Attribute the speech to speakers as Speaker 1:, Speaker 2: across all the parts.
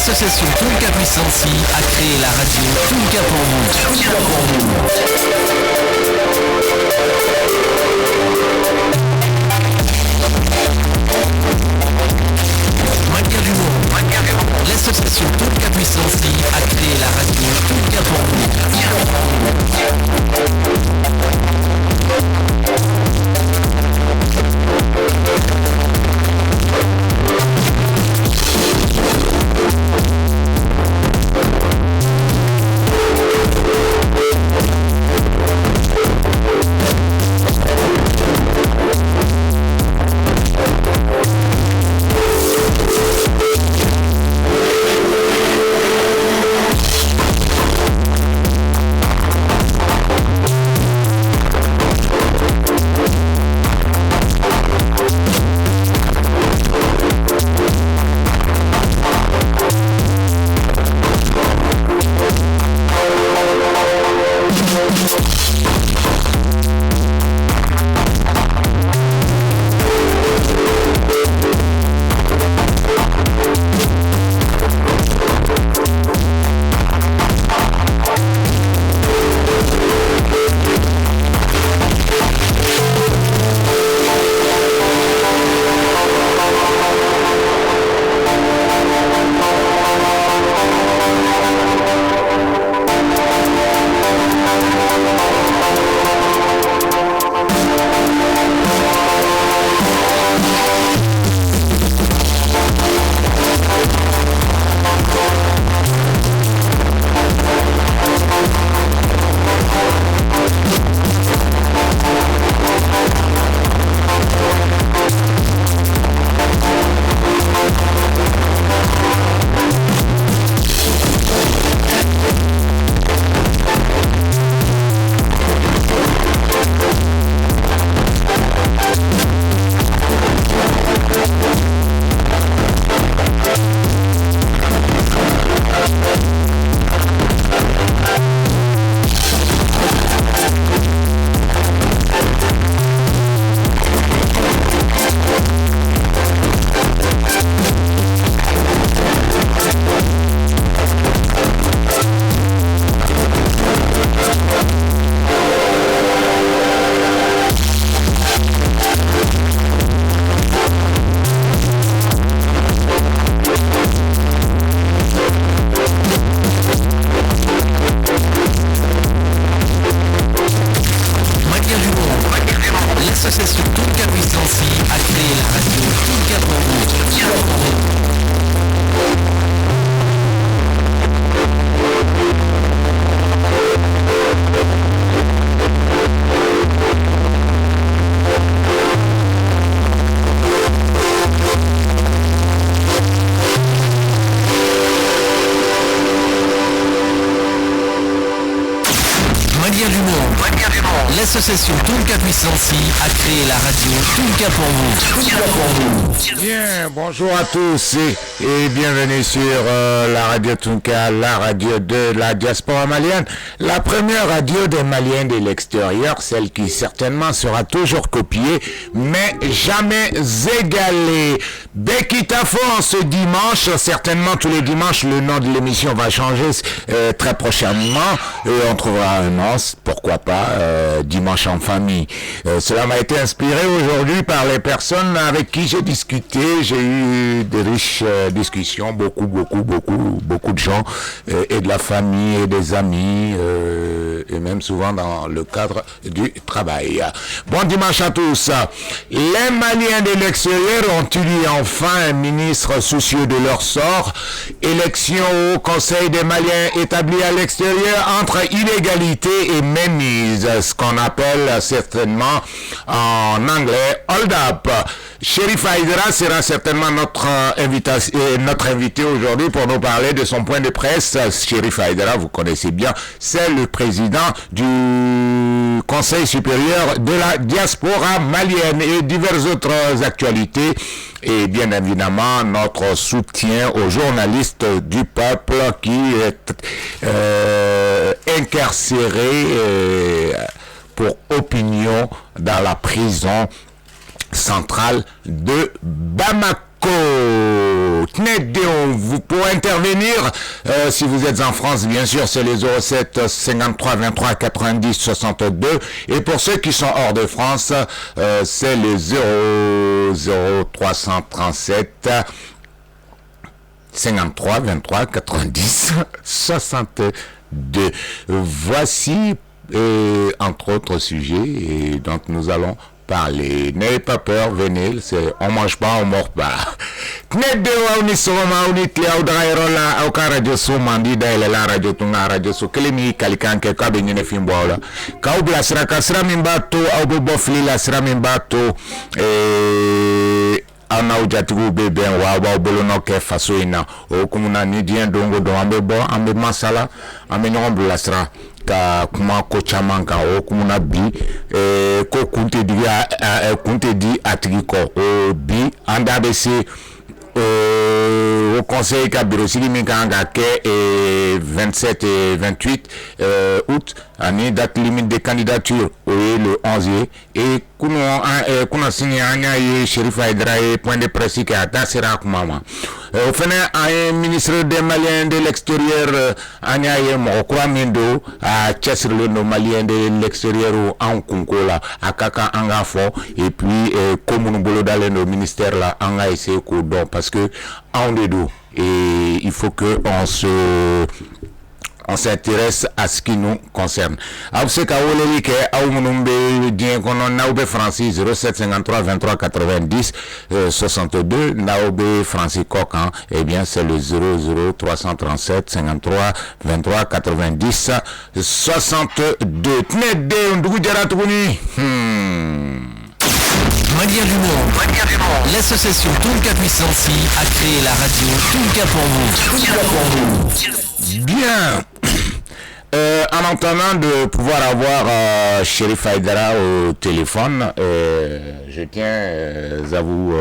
Speaker 1: L'association Tonka Puissance a créé la radio Tonka pour L'association Tonka Puissance a créé la radio Tonka pour L'association Tonka Puissance a créé la radio Tonka pour vous.
Speaker 2: Bien, bonjour à tous et bienvenue sur la radio Tonka, la radio de la diaspora malienne, la première radio des Maliens de l'extérieur, celle qui certainement sera toujours copiée, mais jamais égalée. Bekitafo en ce dimanche, certainement tous les dimanches, le nom de l'émission va changer très prochainement et on trouvera un nom, pourquoi pas, dimanche en famille. Cela m'a été inspiré aujourd'hui par les personnes avec qui j'ai discuté. J'ai eu de riches discussions, beaucoup de gens et de la famille et des amis et même souvent dans le cadre du travail. Bon dimanche à tous. Les Maliens de l'extérieur ont élu enfin un ministre soucieux de leur sort. Élection au Conseil des Maliens établi à l'extérieur entre inégalité et mainmise, ce qu'on appelle certainement en anglais hold up. Chérif Haïdara sera certainement notre invité aujourd'hui pour nous parler de son point de presse. Chérif Haïdara, vous connaissez bien, c'est le président du Conseil supérieur de la diaspora malienne et diverses autres actualités. Et bien évidemment, notre soutien aux journalistes du peuple qui est incarcéré pour opinion dans la prison centrale de Bamako. Vous pouvez intervenir si vous êtes en France, bien sûr, c'est les 07 53 23 90 62. Et pour ceux qui sont hors de France, c'est les 00 337 53 23 90 62. Voici entre autres sujets et donc nous allons parler. N'ayez pas peur, venez, on mange pas, on mord pas. Knede wa unisoma unitle audrairola au radio so mandida ile la radio tunga radio so kelemi kalikanke ka benyene fimbola ka ubla sra mimbato au bobo flila sra mimbato ana ujatigu bebe wa bolo no ke faso ina o kumuna ni dien dongo do ambe masala ambe nyombo la sra ka kuma ko chaman ka o kumuna bi ko kunte di atigi ko o bi anda bese au conseil Kabiro Silimi Kanga ke 27 et 28 août année date limite des candidatures le 11 et kuna signé anya ye Shérif Aïdara et point de presse qui a tasera kumama au fin un ministre des Maliens de l'extérieur anya ye Mokwa Mindo a chasser le Malien de l'extérieur en Kunkola akaka anga fo et puis comme nous bolo dans le ministère là anga essayer ko don parce que en deux et il faut que on s'intéresse à ce qui nous concerne. Abseka woleli ke au munumbe dien kono naube Francis 0753 23 90 62 naube Francis Cocan eh bien c'est le 00 337 53 23 90 62 tnede ndugu jara tukuni
Speaker 1: Malien du monde, l'association Tonka Puissance a créé la radio Tonka pour vous.
Speaker 2: Bien. En entendant de pouvoir avoir Shérif Aïdara au téléphone, je tiens à vous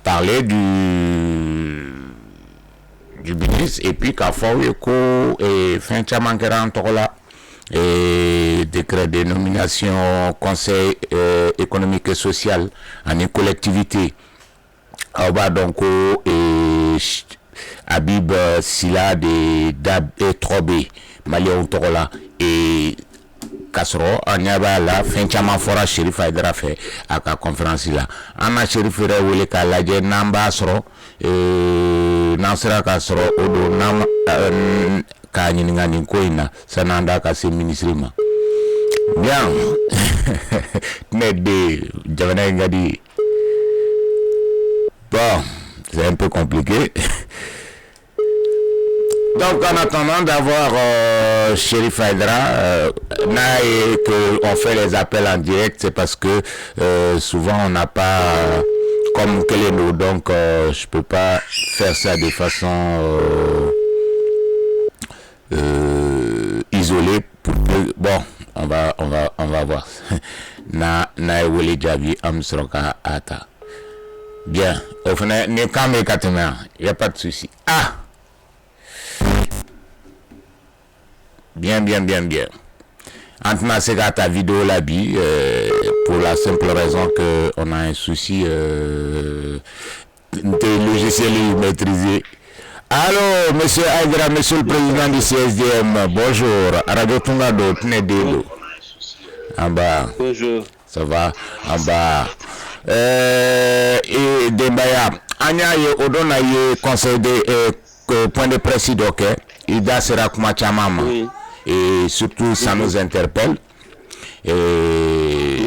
Speaker 2: parler du business et puis qu'à Faweko et Finchamankera Antola et décret de nomination Conseil économique et social en une collectivité. Awa donc et Habib Sila de Dab et Trobé Malien Torola et Kasro Anyaba la Finchama Fora Shérif Aïdara fait à la conférence là. Anna Shérif Rewele Kalaje Namba Sro Nasra Kasro Odo Nam Kani Ngani Koina Sananda Kasi Ministrima. Bien. Nede Javana Ngadi. Bon, c'est un peu compliqué. Donc en attendant d'avoir Shérif Aïdara, qu'on fait les appels en direct, c'est parce que souvent on n'a pas comme Keleno, donc je peux pas faire ça de façon isolée. Bon, on va voir. Na Wole Javi Amsroka Ata. Bien, au final, ne kame katena, il n'y a pas de souci. Ah! Bien. Maintenant, c'est ta vidéo là, pour la simple raison que on a un souci de logiciel maîtrisé. Allô, monsieur Aïdara, monsieur le président du CSDM, bonjour. Radio Tunga do Tnedelo. En bas.
Speaker 3: Bonjour.
Speaker 2: Ça va, en bas. Et Dembaya, Anya ye Odona ye conseil de point de presse donc Ida sera kuma chamama. Oui. Et surtout ça nous interpelle. Et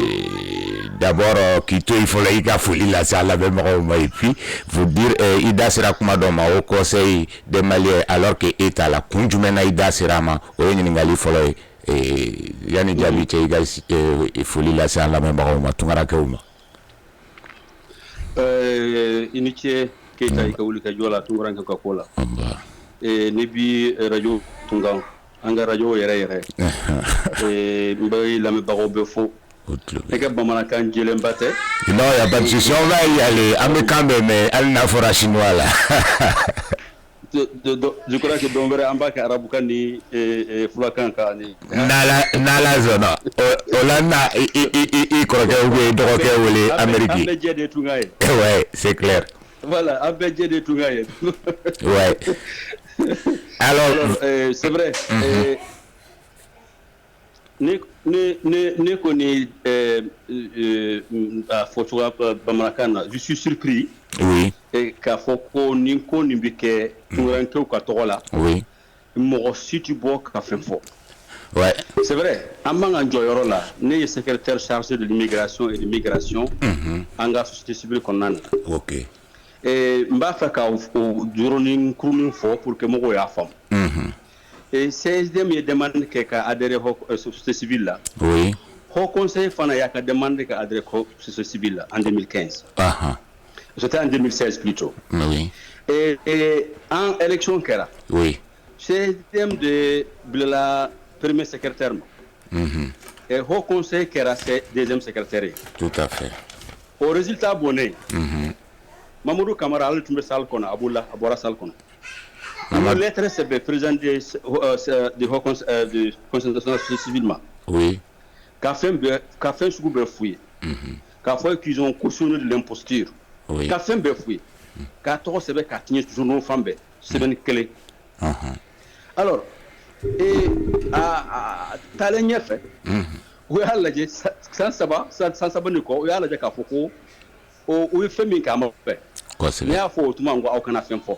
Speaker 2: d'abord quitter il faut la folie là c'est à la même moment et puis vous dire Ida sera kuma doma au conseil des Maliens alors que est à la kunjumena Ida sera ma o ngali follow et yani jabi te iga folie là c'est à la même moment tungara ke uma
Speaker 3: initie keita ikawulika jola tunguranka kakola nebi radio tunga anga radio yere mbay lami bago befo eka bamana kan jelen batte
Speaker 2: non y a pas de souci on va y aller amekande mais al na fora chinois là
Speaker 3: je crois que dombere ambaka arabukan ni fulakan ka ni
Speaker 2: nala zona olana i croque ou doke wole américain
Speaker 3: ambe jede tungaye
Speaker 2: ouais c'est clair
Speaker 3: Voilà, Abedje de Tougaïen.
Speaker 2: Ouais. Alors
Speaker 3: c'est vrai. Je suis surpris.
Speaker 2: Oui.
Speaker 3: Et k'a fɔ ko ni ko nin bɛ kɛ tunkarankew ka tɔgɔ la.
Speaker 2: Oui.
Speaker 3: Mɔgɔ si ti bɔ ka fɛn fɔ.
Speaker 2: Ouais.
Speaker 3: C'est vrai, an man ka jɔyɔrɔ la, ne ye secrétaire chargé de l'immigration et de l'immigration an ka société civile kɔnɔna na.
Speaker 2: Ok.
Speaker 3: N b'a fɛ ka o yɔrɔnin kurunin fɔ pour que mɔgɔw y'a faamu. Et CSDM ye demande kɛ ka adhérer société civile la.
Speaker 2: Oui.
Speaker 3: Haut Conseil fana y'a ka demande ka adhérer société civile la en 2015. C'était en 2016 plutôt.
Speaker 2: Oui.
Speaker 3: Et en élection kɛra.
Speaker 2: Oui.
Speaker 3: CSDM de Bilela premier secrétaire. Et Haut Conseil kɛra deuxième secrétaire.
Speaker 2: Tout à fait.
Speaker 3: Au résultat bonné. Mamadou Camara ale tun bɛ salle kɔnɔ, a bɔra salle kɔnɔ. Une lettre s'est présentée du Haut Conseil de consultation civilement.
Speaker 2: Oui.
Speaker 3: K'a fɛn sugu bɛɛ f'u ye. K'a fɔ qu'ils ont cautionné de l'imposture.
Speaker 2: Oui.
Speaker 3: K'a fɛn bɛɛ f'u ye. K'a tɔgɔ sɛbɛn k'a tiɲɛ journaux fan bɛɛ sɛbɛnni kelen. Alors, taalen ɲɛfɛ, u y'a lajɛ san saba ni kɔ, u y'a lajɛ k'a fɔ ko o ye fɛn min k'a ma fɛ. Ne y'a fɔ o tuma n ko aw kana fɛn fɔ.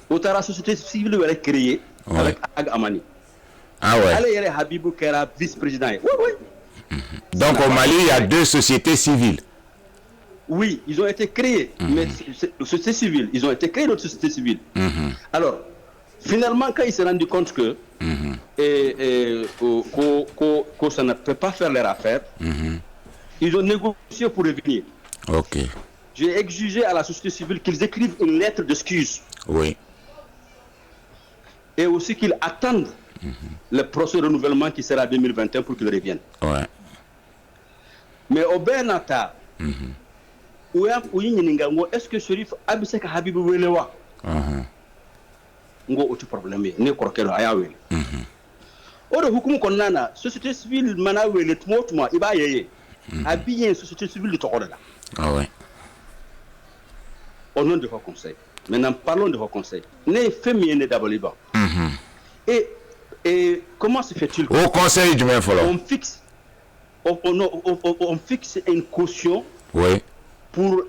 Speaker 3: O taara société civile wɛrɛ créer avec Ag Amani.
Speaker 2: Ah ouais.
Speaker 3: Ale yɛrɛ Habibou kɛra vice-président ye. Oui.
Speaker 2: Donc au Mali, il y a deux sociétés civiles.
Speaker 3: Oui, ils ont été créés, mais société civile, ils ont été créés d'autres sociétés civiles. Alors, finalement, quand ils se sont rendus compte que ça ne peut pas faire leur affaire, ils ont négocié pour revenir.
Speaker 2: Ok.
Speaker 3: J'ai exigé à la société civile qu'ils écrivent une lettre d'excuse.
Speaker 2: Oui.
Speaker 3: Et aussi qu'ils attendent le procès de renouvellement qui sera en 2021 pour qu'ils reviennent.
Speaker 2: Ouais.
Speaker 3: Mais au Bernata, est-ce que Sherif Abisek Habibou Welewa? Ngo autre problème, ne korokelo ayawe. Oro hukumu konnana, société civile manawe le tmotuma iba yeye. Habillé société civile de Tokola.
Speaker 2: Ah ouais.
Speaker 3: Au nom du Haut Conseil. Maintenant, parlons du Haut Conseil. Ne féminin ne d'aboliba. Et comment se fait-il?
Speaker 2: Au Conseil du même follow.
Speaker 3: On fixe une caution.
Speaker 2: Oui.
Speaker 3: Pour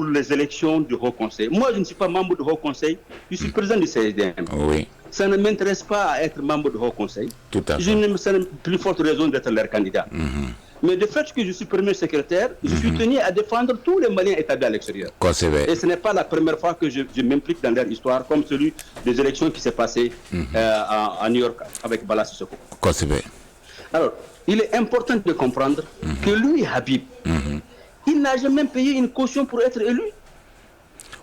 Speaker 3: les élections du Haut Conseil. Moi, je ne suis pas membre du Haut Conseil, je suis président du CSDM.
Speaker 2: Oui.
Speaker 3: Ça ne m'intéresse pas à être membre du Haut Conseil.
Speaker 2: Tout à fait.
Speaker 3: Je n'ai plus forte raison d'être leur candidat. Mais de fait que je suis premier secrétaire, je suis tenu à défendre tous les Maliens établis à l'extérieur. Et ce n'est pas la première fois que je m'implique dans leur histoire, comme celui des élections qui s'est passé à New York avec Bala Sissoko. Alors, il est important de comprendre que lui, Habib, il n'a jamais payé une caution pour être élu.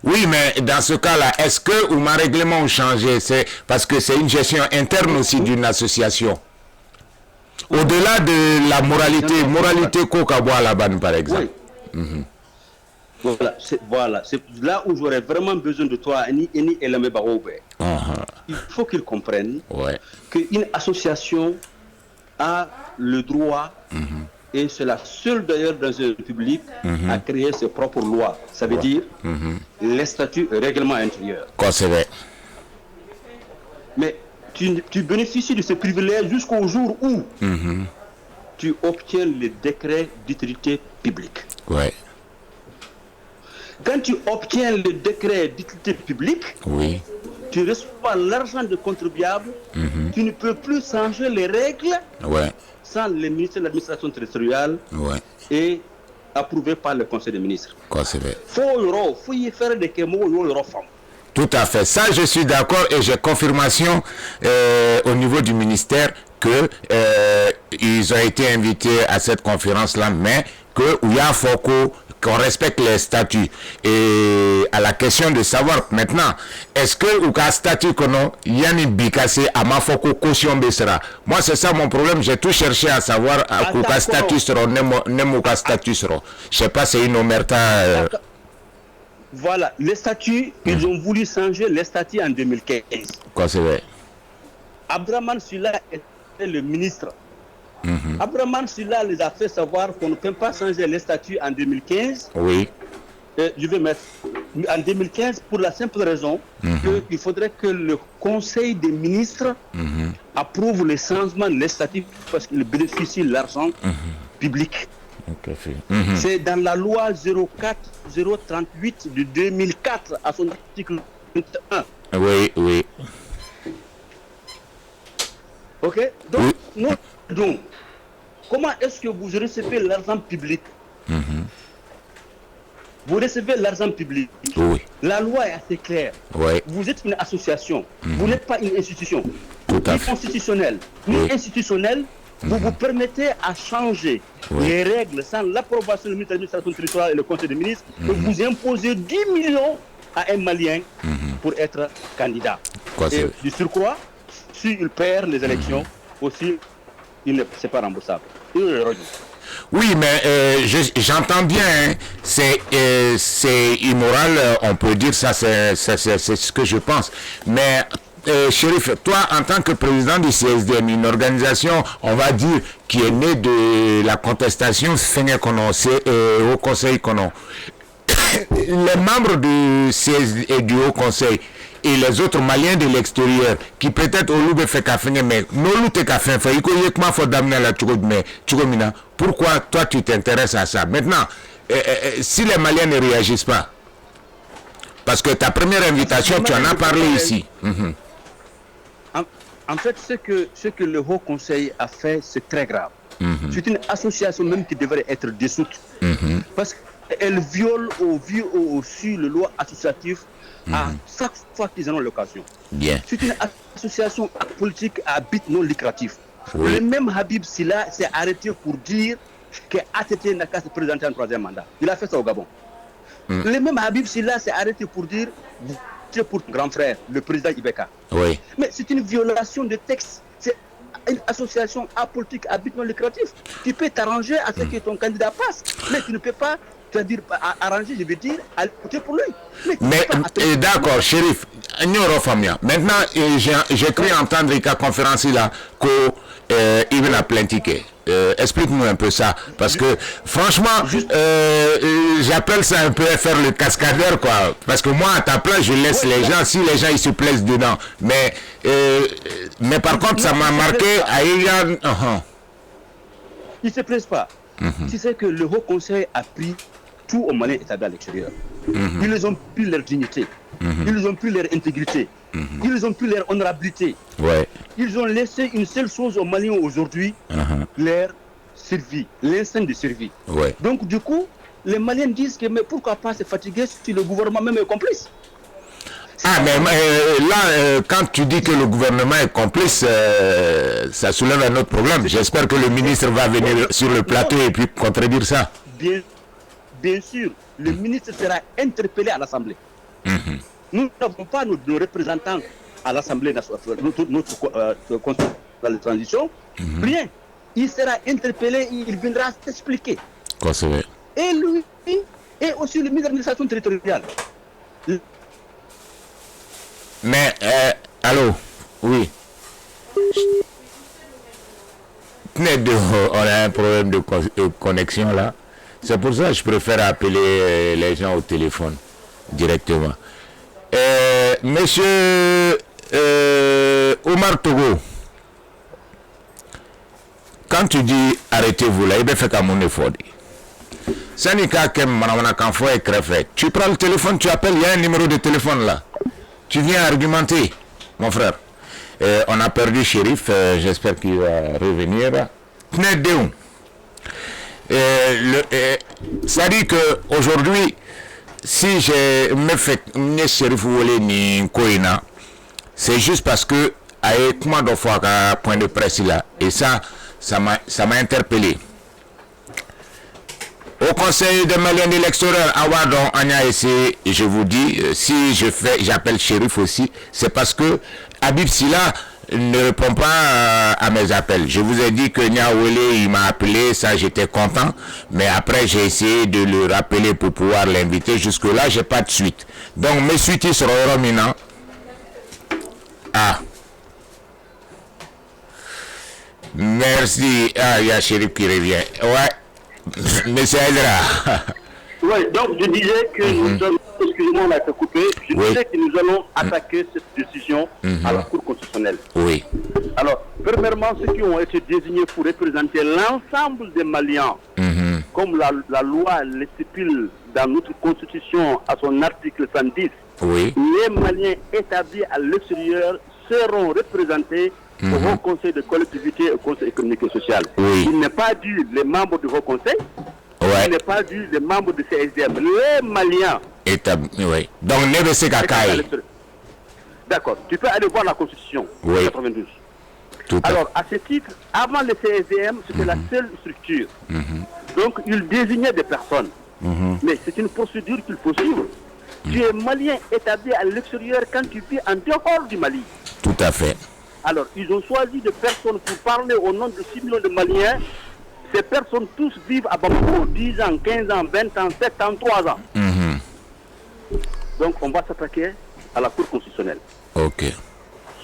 Speaker 2: Oui, mais dans ce cas-là, est-ce que ou ma règlement ont changé? C'est parce que c'est une gestion interne aussi d'une association. Au-delà de la moralité Kokaboa Laban, par exemple.
Speaker 3: Oui. Voilà, c'est là où j'aurais vraiment besoin de toi, Eni Elame Baroube. Il faut qu'ils comprennent qu'une association a le droit, et c'est la seule d'ailleurs dans une république à créer ses propres lois. Ça veut dire les statuts et règlements intérieurs. Mais tu bénéficies de ce privilège jusqu'au jour où tu obtiens les décrets d'utilité publique. Quand tu obtiens le décret d'utilité publique, tu reçois l'argent de contribuable, tu ne peux plus changer les règles sans le ministère de l'administration territoriale et approuvé par le conseil des ministres. Faut y faire des femmes.
Speaker 2: Tout à fait. Ça, je suis d'accord et j'ai confirmation au niveau du ministère que ils ont été invités à cette conférence-là, mais que Ouya Foko qu'on respecte les statuts. Et à la question de savoir maintenant, est-ce que Ouka statut kono yani bikase ama Foko caution besera? Moi c'est ça mon problème, j'ai tout cherché à savoir Ouka statut sera Nemouka statut sera. Je sais pas, c'est une omerta.
Speaker 3: Voilà, les statuts, ils ont voulu changer les statuts en 2015.
Speaker 2: Quoi, c'est vrai?
Speaker 3: Abdraman Silla était le ministre. Abdraman Silla les a fait savoir qu'on ne peut pas changer les statuts en 2015.
Speaker 2: Oui.
Speaker 3: Je vais mettre en 2015 pour la simple raison qu'il faudrait que le Conseil des ministres approuve les changements législatifs parce qu'il bénéficie de l'argent public. C'est dans la loi 038 de 2004 à son article 21.
Speaker 2: Oui.
Speaker 3: Ok. Donc, donc comment est-ce que vous recevez l'argent public? Vous recevez l'argent public.
Speaker 2: Oui.
Speaker 3: La loi est assez claire.
Speaker 2: Oui.
Speaker 3: Vous êtes une association. Vous n'êtes pas une institution.
Speaker 2: Tout à
Speaker 3: Ni
Speaker 2: fait.
Speaker 3: constitutionnelle, ni institutionnelle. Vous vous permettez à changer les règles sans l'approbation du ministre de l'administration territoriale et le conseil des ministres et vous imposez 10 millions à un Malien pour être candidat. Et du surcroît, s'il perd les élections, aussi, c'est pas remboursable.
Speaker 2: Oui, mais j'entends bien, hein, c'est immoral, on peut dire ça, c'est ce que je pense. Mais, Chérif, toi, en tant que président du CSDM, une organisation, on va dire, qui est née de la contestation au Conseil qu'on a. Les membres du CSD et du Haut Conseil et les autres Maliens de l'extérieur qui peut-être au Loube fait café mais non lutte café fait il faut d'amener la Tchoukomina. Pourquoi toi tu t'intéresses à ça maintenant? Si les Maliens ne réagissent pas, parce que ta première invitation tu en as parlé ici.
Speaker 3: En fait, ce que le Haut Conseil a fait, c'est très grave. C'est une association même qui devrait être dissoute parce qu'elle viole aussi le loi associative à chaque fois qu'ils en ont l'occasion. C'est une association politique à but non lucratif. Le même Habib Silla s'est arrêté pour dire que ATT n'a qu'à se présenter en troisième mandat. Il a fait ça au Gabon. Le même Habib Silla s'est arrêté pour dire c'est pour ton grand frère, le président Ibeka. Mais c'est une violation de texte. C'est une association apolitique à but non lucratif. Tu peux t'arranger à ce que ton candidat passe, mais tu ne peux pas. C'est-à-dire, arranger, je veux dire, à côté pour lui.
Speaker 2: Mais d'accord, Chérif, maintenant, j'ai cru entendre qu'à conférence là, qu'il va plaintiquer. Explique-nous un peu ça, parce que franchement, j'appelle ça un peu faire le cascadeur, quoi. Parce que moi, à ta place, je laisse les gens, si les gens ils se plaisent dedans. Mais par contre, ça m'a marqué à Iran.
Speaker 3: Ils ne se plaisent pas. Tu sais que le Haut Conseil a pris tout aux Maliens établis à l'extérieur. Ils ont pris leur dignité, ils ont pris leur intégrité, ils ont pris leur honorabilité. Ils ont laissé une seule chose aux Maliens aujourd'hui, leur survie, l'instinct de survie. Donc du coup, les Maliens disent que mais pourquoi pas se fatiguer si le gouvernement même est complice?
Speaker 2: Ah, mais là, quand tu dis que le gouvernement est complice, ça soulève un autre problème. J'espère que le ministre va venir sur le plateau et puis contredire ça.
Speaker 3: Bien sûr, le ministre sera interpellé à l'Assemblée. Nous n'avons pas nos représentants à l'Assemblée nationale, notre conseil de la transition. Rien. Il sera interpellé, il viendra s'expliquer. Et lui, et aussi le ministre de l'administration territoriale.
Speaker 2: Mais, allô? Oui. On a un problème de connexion là. C'est pour ça que je préfère appeler les gens au téléphone directement. Monsieur Omar Togo, quand tu dis arrêtez-vous là, il va faire comme on est fort. Tu prends le téléphone, tu appelles, il y a un numéro de téléphone là. Tu viens argumenter, mon frère. On a perdu Chérif, j'espère qu'il va revenir. Ça dit qu'aujourd'hui, si je me fais Chérif ni Koina, c'est juste parce que avec moi deux fois un point de presse là, et ça m'a interpellé. Au Conseil des Maliens de l'extérieur, Awadon, Anya essayé, je vous dis, si j'appelle Chérif aussi, c'est parce que Habib Silla ne répond pas à mes appels. Je vous ai dit que Niawele, il m'a appelé, ça j'étais content, mais après j'ai essayé de le rappeler pour pouvoir l'inviter. Jusque-là, j'ai pas de suite. Donc mes suites ils seront reminants. Ah. Merci. Ah, il y a Chérif qui revient. Ouais. Monsieur Aydra,
Speaker 3: Oui, donc je disais que nous allons, excusez-moi, on a été coupé, je disais que nous allons attaquer cette décision à la Cour constitutionnelle.
Speaker 2: Oui.
Speaker 3: Alors, premièrement, ceux qui ont été désignés pour représenter l'ensemble des Maliens, comme la loi le stipule dans notre constitution à son article 110, les Maliens établis à l'extérieur seront représentés au Haut Conseil de collectivité et au Conseil économique et social. Il n'est pas dû les membres du Haut Conseil, il n'est pas dû les membres du CSDM. Les Maliens
Speaker 2: établis. Donc, Nebese Kakai.
Speaker 3: D'accord, tu peux aller voir la Constitution 92. Alors, à ce titre, avant le CSDM, c'était la seule structure. Donc, il désignait des personnes. Mais c'est une procédure qu'il faut suivre. Tu es malien établi à l'extérieur quand tu vis en dehors du Mali.
Speaker 2: Tout à fait.
Speaker 3: Alors, ils ont choisi des personnes pour parler au nom de 6 millions de Maliens. Ces personnes tous vivent à Bamako 10 ans, 15 ans, 20 ans, 7 ans, 3 ans. Donc, on va s'attaquer à la Cour constitutionnelle.
Speaker 2: Ok.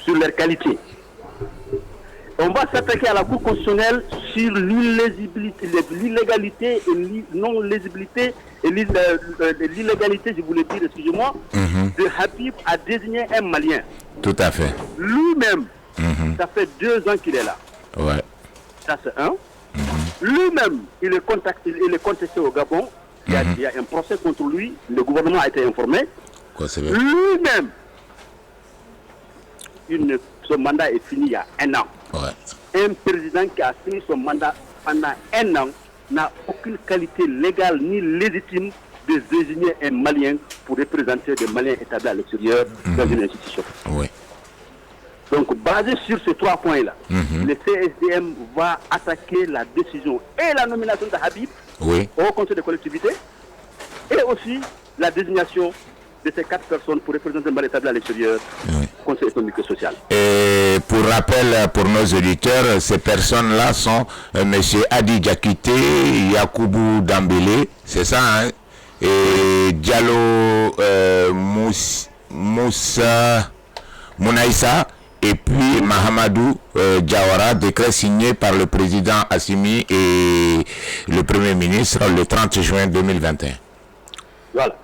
Speaker 3: Sur leur qualité. On va s'attaquer à la Cour constitutionnelle sur l'illégalité et non-lésibilité et l'illégalité, je voulais dire, excusez-moi, de Habib à désigner un Malien.
Speaker 2: Tout à fait.
Speaker 3: Lui-même, ça fait 2 ans qu'il est là.
Speaker 2: Ouais.
Speaker 3: Ça, c'est un. Lui-même, il est contesté au Gabon. Il y a un procès contre lui. Le gouvernement a été informé. Lui-même, son mandat est fini il y a 1 an. Un président qui a fini son mandat pendant 1 an n'a aucune qualité légale ni légitime de désigner un Malien pour représenter des Maliens établis à l'extérieur dans une institution. Donc, basé sur ces 3 points-là, le CSDM va attaquer la décision et la nomination de Habib au Conseil de collectivité et aussi la désignation de ces 4 personnes pour représenter le Mali établi à l'extérieur, Conseil économique et social.
Speaker 2: Et pour rappel pour nos auditeurs, ces personnes-là sont M. Adi Diakité, Yakoubou Dambélé, c'est ça, hein, et Diallo Moussa Mounaïssa, et puis Mahamadou Diawara, décret signé par le président Assimi et le Premier ministre le 30 juin 2021. Voilà.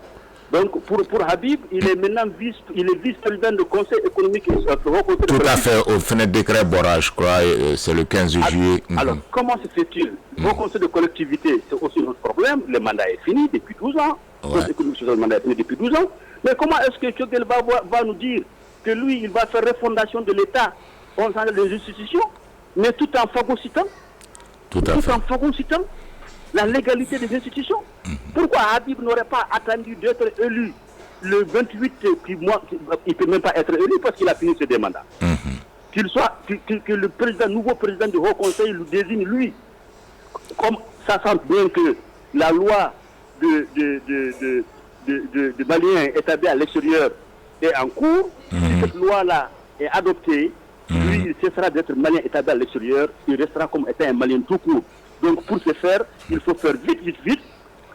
Speaker 3: Donc pour Habib, il est maintenant vice-président du Conseil économique et social.
Speaker 2: Tout à fait, au fin de décret Bora, je crois, c'est le 15 juillet.
Speaker 3: Alors, comment se fait-il? Au Conseil de collectivité, c'est aussi notre problème. Le mandat est fini depuis 12 ans. Le Conseil économique et social, le mandat est fini depuis 12 ans. Mais comment est-ce que Choguel va nous dire que lui, il va faire refondation de l'État en changeant les institutions, mais tout en phagocytant la légalité des institutions. Pourquoi Habib n'aurait pas attendu d'être élu le 28, il ne peut même pas être élu parce qu'il a fini ses 2 mandats. Que le nouveau président du Haut Conseil le désigne lui, comme ça sent bien que la loi de Maliens établis à l'extérieur est en cours. Si cette loi-là est adoptée, lui, il cessera d'être Malien établi à l'extérieur, il restera comme étant un Malien tout court. Donc pour ce faire, il faut faire vite,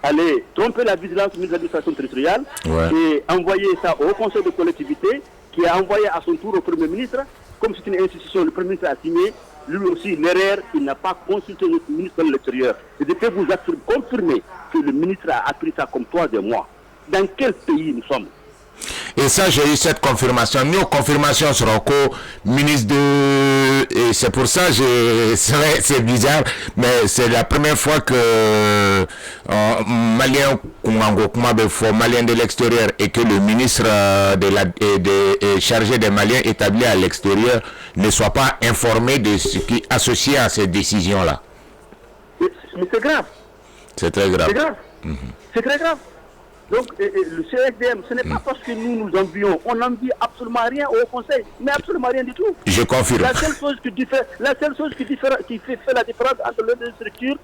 Speaker 3: aller tromper la vigilance de l'administration territoriale et envoyer ça au Conseil de collectivité qui a envoyé à son tour au Premier ministre. Comme c'est une institution, le Premier ministre a signé, lui aussi l'erreur, il n'a pas consulté notre ministre de l'Extérieur. Et je peux vous confirmer que le ministre a appris ça comme 3 mois. Dans quel pays nous sommes?
Speaker 2: Et ça, j'ai eu cette confirmation. Nos confirmations seront ministre de... Et c'est pour ça, c'est bizarre, mais c'est la première fois que Malien de l'extérieur et que le ministre chargé des Maliens établis à l'extérieur ne soit pas informé de ce qui est associé à ces décisions-là.
Speaker 3: Mais c'est grave.
Speaker 2: C'est très grave.
Speaker 3: C'est grave. C'est très grave. Donc, le CSDM, ce n'est pas parce que nous envions. On n'envie absolument rien au Conseil, mais absolument rien du tout.
Speaker 2: Je confirme.
Speaker 3: La seule chose qui fait la différence entre les deux structures,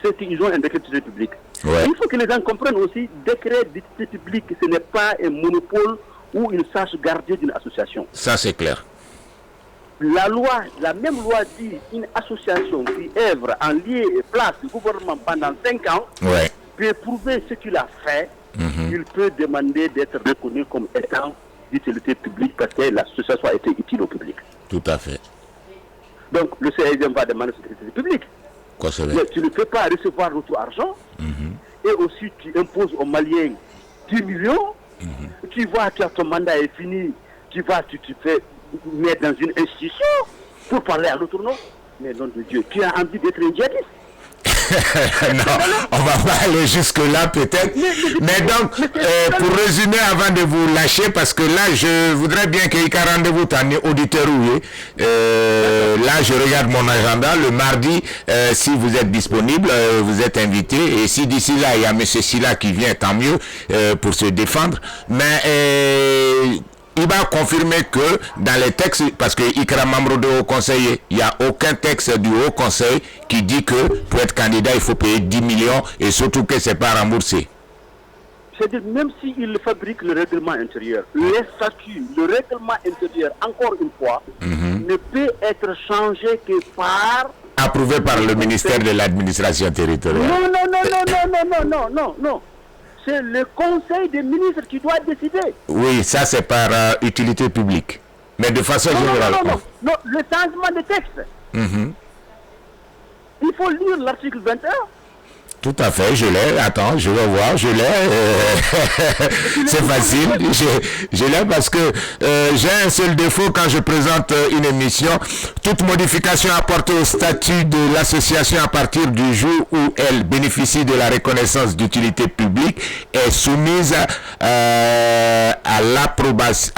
Speaker 3: c'est qu'ils ont un décret d'utilité publique. Il faut que les gens comprennent aussi, décret d'utilité publique, ce n'est pas un monopole ou une sage gardée d'une association.
Speaker 2: Ça, c'est clair.
Speaker 3: La même loi dit une association qui œuvre en lieu et place du gouvernement pendant 5 ans, peut prouver ce qu'il a fait, il peut demander d'être reconnu comme étant d'utilité publique parce que l'association a été utile au public.
Speaker 2: Tout à fait.
Speaker 3: Donc le CSDM va demander cette utilité publique. Mais tu ne peux pas recevoir notre argent et aussi tu imposes aux Maliens 10 millions, tu vois que ton mandat est fini, tu te fais mettre dans une institution pour parler à l'autre nom. Mais nom de Dieu, tu as envie d'être un djihadiste?
Speaker 2: Non, on va pas aller jusque-là peut-être. Mais donc, pour résumer avant de vous lâcher, parce que là, je voudrais bien qu'il y ait un rendez-vous en auditeur. Là, je regarde mon agenda. Le mardi, si vous êtes disponible, vous êtes invité. Et si d'ici là, il y a M. Silla qui vient, tant mieux pour se défendre. Mais... il va confirmer que dans les textes, parce que Ikra membre de Haut Conseil, il n'y a aucun texte du Haut Conseil qui dit que pour être candidat, il faut payer 10 millions et surtout que ce n'est pas remboursé.
Speaker 3: C'est-à-dire, même s'il fabrique le règlement intérieur, les statuts, le règlement intérieur, encore une fois, ne peut être changé que par...
Speaker 2: approuvé par le ministère de l'administration territoriale.
Speaker 3: Non. C'est le conseil des ministres qui doit décider.
Speaker 2: Oui, ça c'est par utilité publique. Mais de façon générale.
Speaker 3: Non, le changement de texte. Il faut lire l'article 21.
Speaker 2: Tout à fait, je l'ai. Attends, je vais voir, je l'ai. C'est facile. Je l'ai parce que j'ai un seul défaut quand je présente une émission. Toute modification apportée au statut de l'association à partir du jour où elle bénéficie de la reconnaissance d'utilité publique est soumise à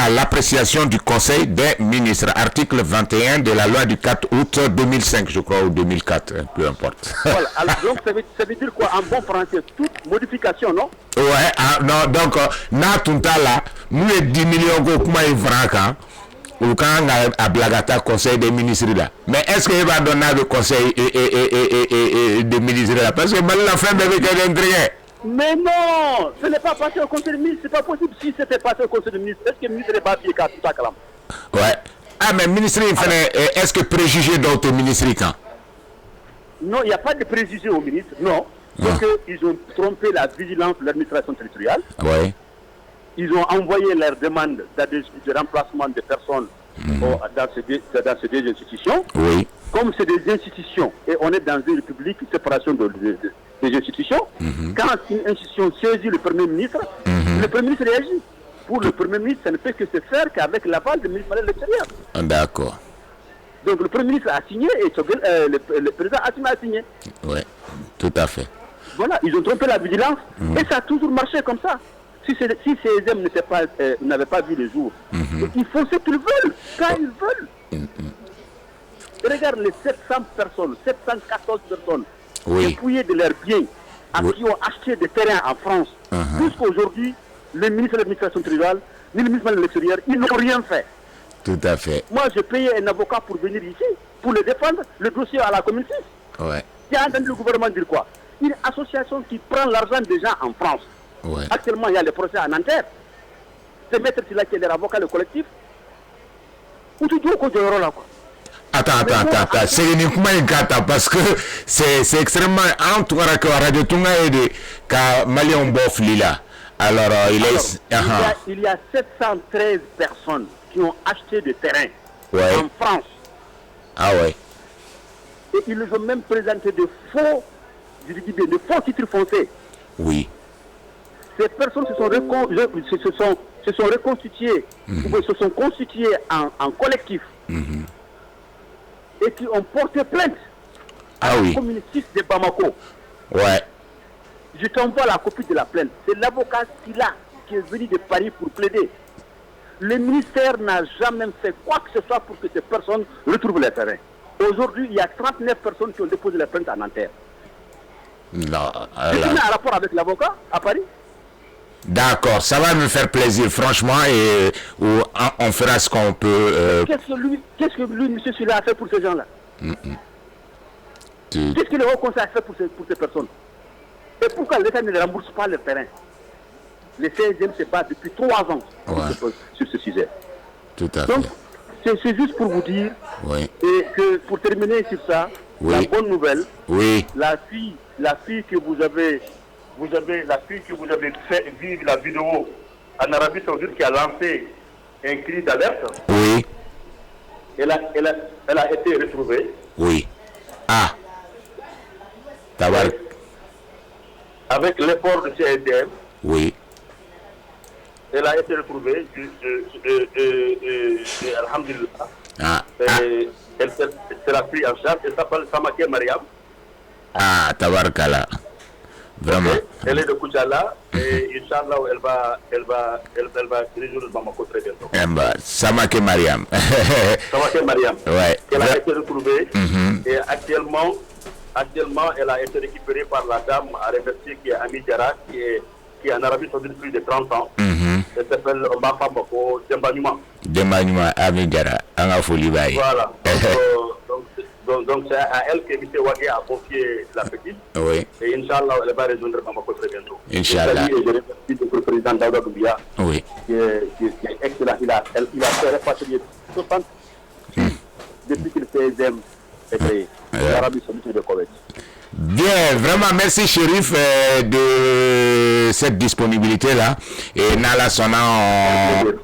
Speaker 2: l'appréciation du Conseil des ministres. Article 21 de la loi du 4 août 2005, je crois, ou 2004, peu importe.
Speaker 3: Voilà, alors, donc ça veut dire quoi en bon français? Toute modification, non?
Speaker 2: Ouais, non, donc, na tunta là, nous 10 millions de francs, ou quand on a blagata conseil des ministres là. Mais est-ce qu'il va donner le conseil des ministres là? Parce que mal la fin de rien.
Speaker 3: Mais non, ce n'est pas passé au conseil des ministres, c'est pas possible. Si c'était passé au conseil des ministres, est-ce que le ministre n'est pas appuyé qu'à tout ça, Kalam?
Speaker 2: Ouais. Ah, mais ministre, est-ce que préjugé d'autres ministres quand?
Speaker 3: Non, il n'y a pas de préjugés au ministre, non. Parce qu'ils ont trompé la vigilance de l'administration territoriale.
Speaker 2: Oui.
Speaker 3: Ils ont envoyé leur demande de remplacement de personnes dans ces deux institutions.
Speaker 2: Oui.
Speaker 3: Comme c'est des institutions, et on est dans une république, une séparation des institutions, quand une institution saisit le Premier ministre, le Premier ministre réagit. Pour le Premier ministre, ça ne peut que se faire qu'avec l'aval du ministre de l'Extérieur.
Speaker 2: D'accord.
Speaker 3: Donc le Premier ministre a signé et le président a signé.
Speaker 2: Oui, tout à fait.
Speaker 3: Voilà, ils ont trompé la vigilance et ça a toujours marché comme ça. Si ces ESM n'avaient pas vu le jour, ils font ce qu'ils veulent, quand ils veulent. Regarde les 700 personnes, 714 personnes dépouillées de leurs biens, qui ont acheté des terrains en France. Jusqu'aujourd'hui, le ministre de l'administration territoriale, ni le ministre de l'Extérieur, ils n'ont rien fait.
Speaker 2: Tout à fait.
Speaker 3: Moi, j'ai payé un avocat pour venir ici, pour le défendre, le dossier à la commune 6.
Speaker 2: Ouais.
Speaker 3: Tu as entendu le gouvernement dire quoi? Une association qui prend l'argent des gens en France.
Speaker 2: Ouais.
Speaker 3: Actuellement, il y a les procès à Nanterre. C'est Maître Silla qui est leur avocat, le collectif. Ou tu dis au côté là, quoi.
Speaker 2: Attends. C'est uniquement une carte parce que c'est extrêmement. En tout cas, que Radio Tunga est de Malion Bof Lila. Alors,
Speaker 3: il y a 713 personnes qui ont acheté des terrains en France.
Speaker 2: Ah ouais.
Speaker 3: Et ils nous ont même présenté de faux titres fonciers.
Speaker 2: Oui.
Speaker 3: Ces personnes se sont reconstituées, ou se sont constituées en collectif et qui ont porté plainte à la commune 6 de Bamako.
Speaker 2: Ouais.
Speaker 3: Je t'envoie la copie de la plainte. C'est l'avocat Silla qui est venu de Paris pour plaider. Le ministère n'a jamais fait quoi que ce soit pour que ces personnes retrouvent les terrains. Aujourd'hui, il y a 39 personnes qui ont déposé la plainte à Nanterre.
Speaker 2: Non.
Speaker 3: Tu mets un rapport avec l'avocat à Paris?
Speaker 2: D'accord, ça va me faire plaisir, franchement, et on fera ce qu'on peut.
Speaker 3: Qu'est-ce que lui, M. Silla, a fait pour ces gens-là? Qu'est-ce que le Haut Conseil a fait pour ces personnes? Et pourquoi l'État ne rembourse pas le terrain? Les 16e se battent depuis 3 ans sur ce sujet.
Speaker 2: Tout à
Speaker 3: Donc,
Speaker 2: fait.
Speaker 3: c'est juste pour vous dire, et que pour terminer sur ça, la bonne nouvelle, la fille que vous avez fait vivre la vidéo en Arabie Saoudite qui a lancé un cri d'alerte, elle a été retrouvée.
Speaker 2: Oui. Ah. Tabar.
Speaker 3: avec l'effort du CSDM,
Speaker 2: oui,
Speaker 3: elle a été retrouvée, alhamdulillah. Elle sera prise en charge. Elle s'appelle Samake Mariam.
Speaker 2: Ah, tabarkala. Vraiment.
Speaker 3: Elle est de Koujala et Inch'Allah, elle va résoudre Bamako très bientôt.
Speaker 2: Samake Mariam.
Speaker 3: Samake Mariam.
Speaker 2: Ouais.
Speaker 3: Elle a été retrouvée et actuellement, elle a été récupérée par la dame à remercier qui est Ami Diarra, qui est en Arabie Saoudite plus de 30 ans. Elle s'appelle Mbafamako Dembanyuma.
Speaker 2: Dembanyuma, Ami Diarra, Anga Folibaï.
Speaker 3: Voilà. Donc c'est à elle que M. Wagé a confié la petite.
Speaker 2: Oui.
Speaker 3: Et Inch'Allah, elle va résoudre Bamako très bientôt.
Speaker 2: Inch'Allah.
Speaker 3: Et je remercie le président Daouda Doumbia,
Speaker 2: Oui.
Speaker 3: qui est excellent. Il a fait répatrier 60 depuis que le CSM est créé. L'Arabie Saoudite de Koweït.
Speaker 2: Bien, vraiment, merci Chérif de cette disponibilité-là. Et Nala Sona,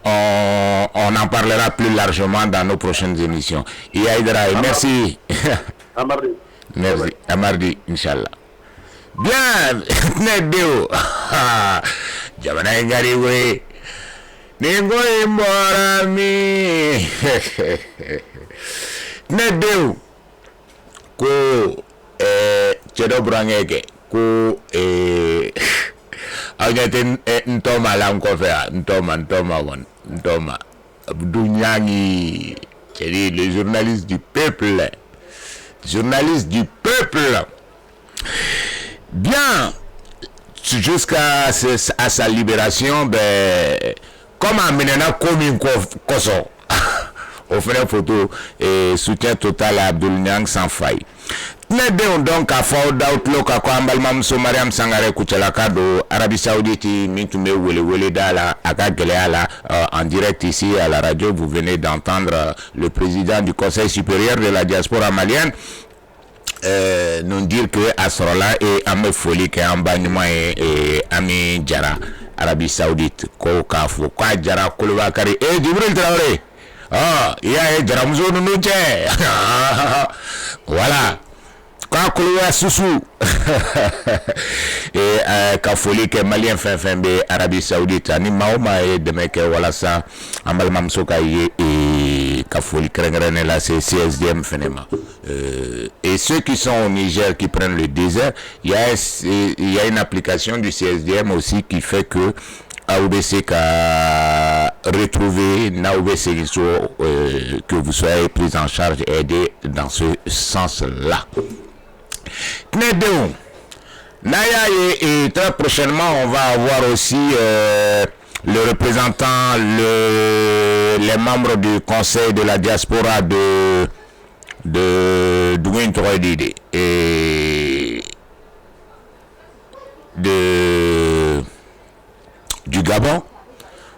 Speaker 2: on en parlera plus largement dans nos prochaines émissions. Iaïdra, merci.
Speaker 3: Amardi.
Speaker 2: Merci. Amardi, Inch'Allah. Bien, Nedeo. Jamana Ngari, oui. Ningo Imborami. Nedeo. Ko. Cedo Brangeke ko agate ntoma la nkofea ntoma Abdou Niangi, c'est le journaliste du peuple, bien, jusqu'à sa libération, comme Amenena Komin Koso offre une photo et soutien total à Abdou Niang sans faille. Donc à Fao d'Outlook à Kwambalmam Somariam Sangare Kuchalaka do Arabie Saoudite Mintume Wele Dala Akagelala en direct ici à la radio. Vous venez d'entendre le président du Conseil supérieur de la diaspora malienne nous dire que Asrola et Ame Foli qui est en bagnement et Ami Diarra Arabie Saoudite Koka Fouka Diarra Kouloubakari et Djibril Traoré. Ah, il y a Diarra Mouzo Nounouche. Voilà. Kakouloua Soussou et Kafoli que malien fin be Arabie Saoudite ni maoma et de mec voilà ça amal mamsoka et Kafoli Krengrene là c'est CSDM finalement et ceux qui sont au Niger qui prennent le désert il y a une application du CSDM aussi qui fait que AOBC a retrouvé NAOBC que vous soyez pris en charge et aidé dans ce sens là. Naya et très prochainement on va avoir aussi le représentant, les membres du conseil de la diaspora de Douin Troidide et du Gabon.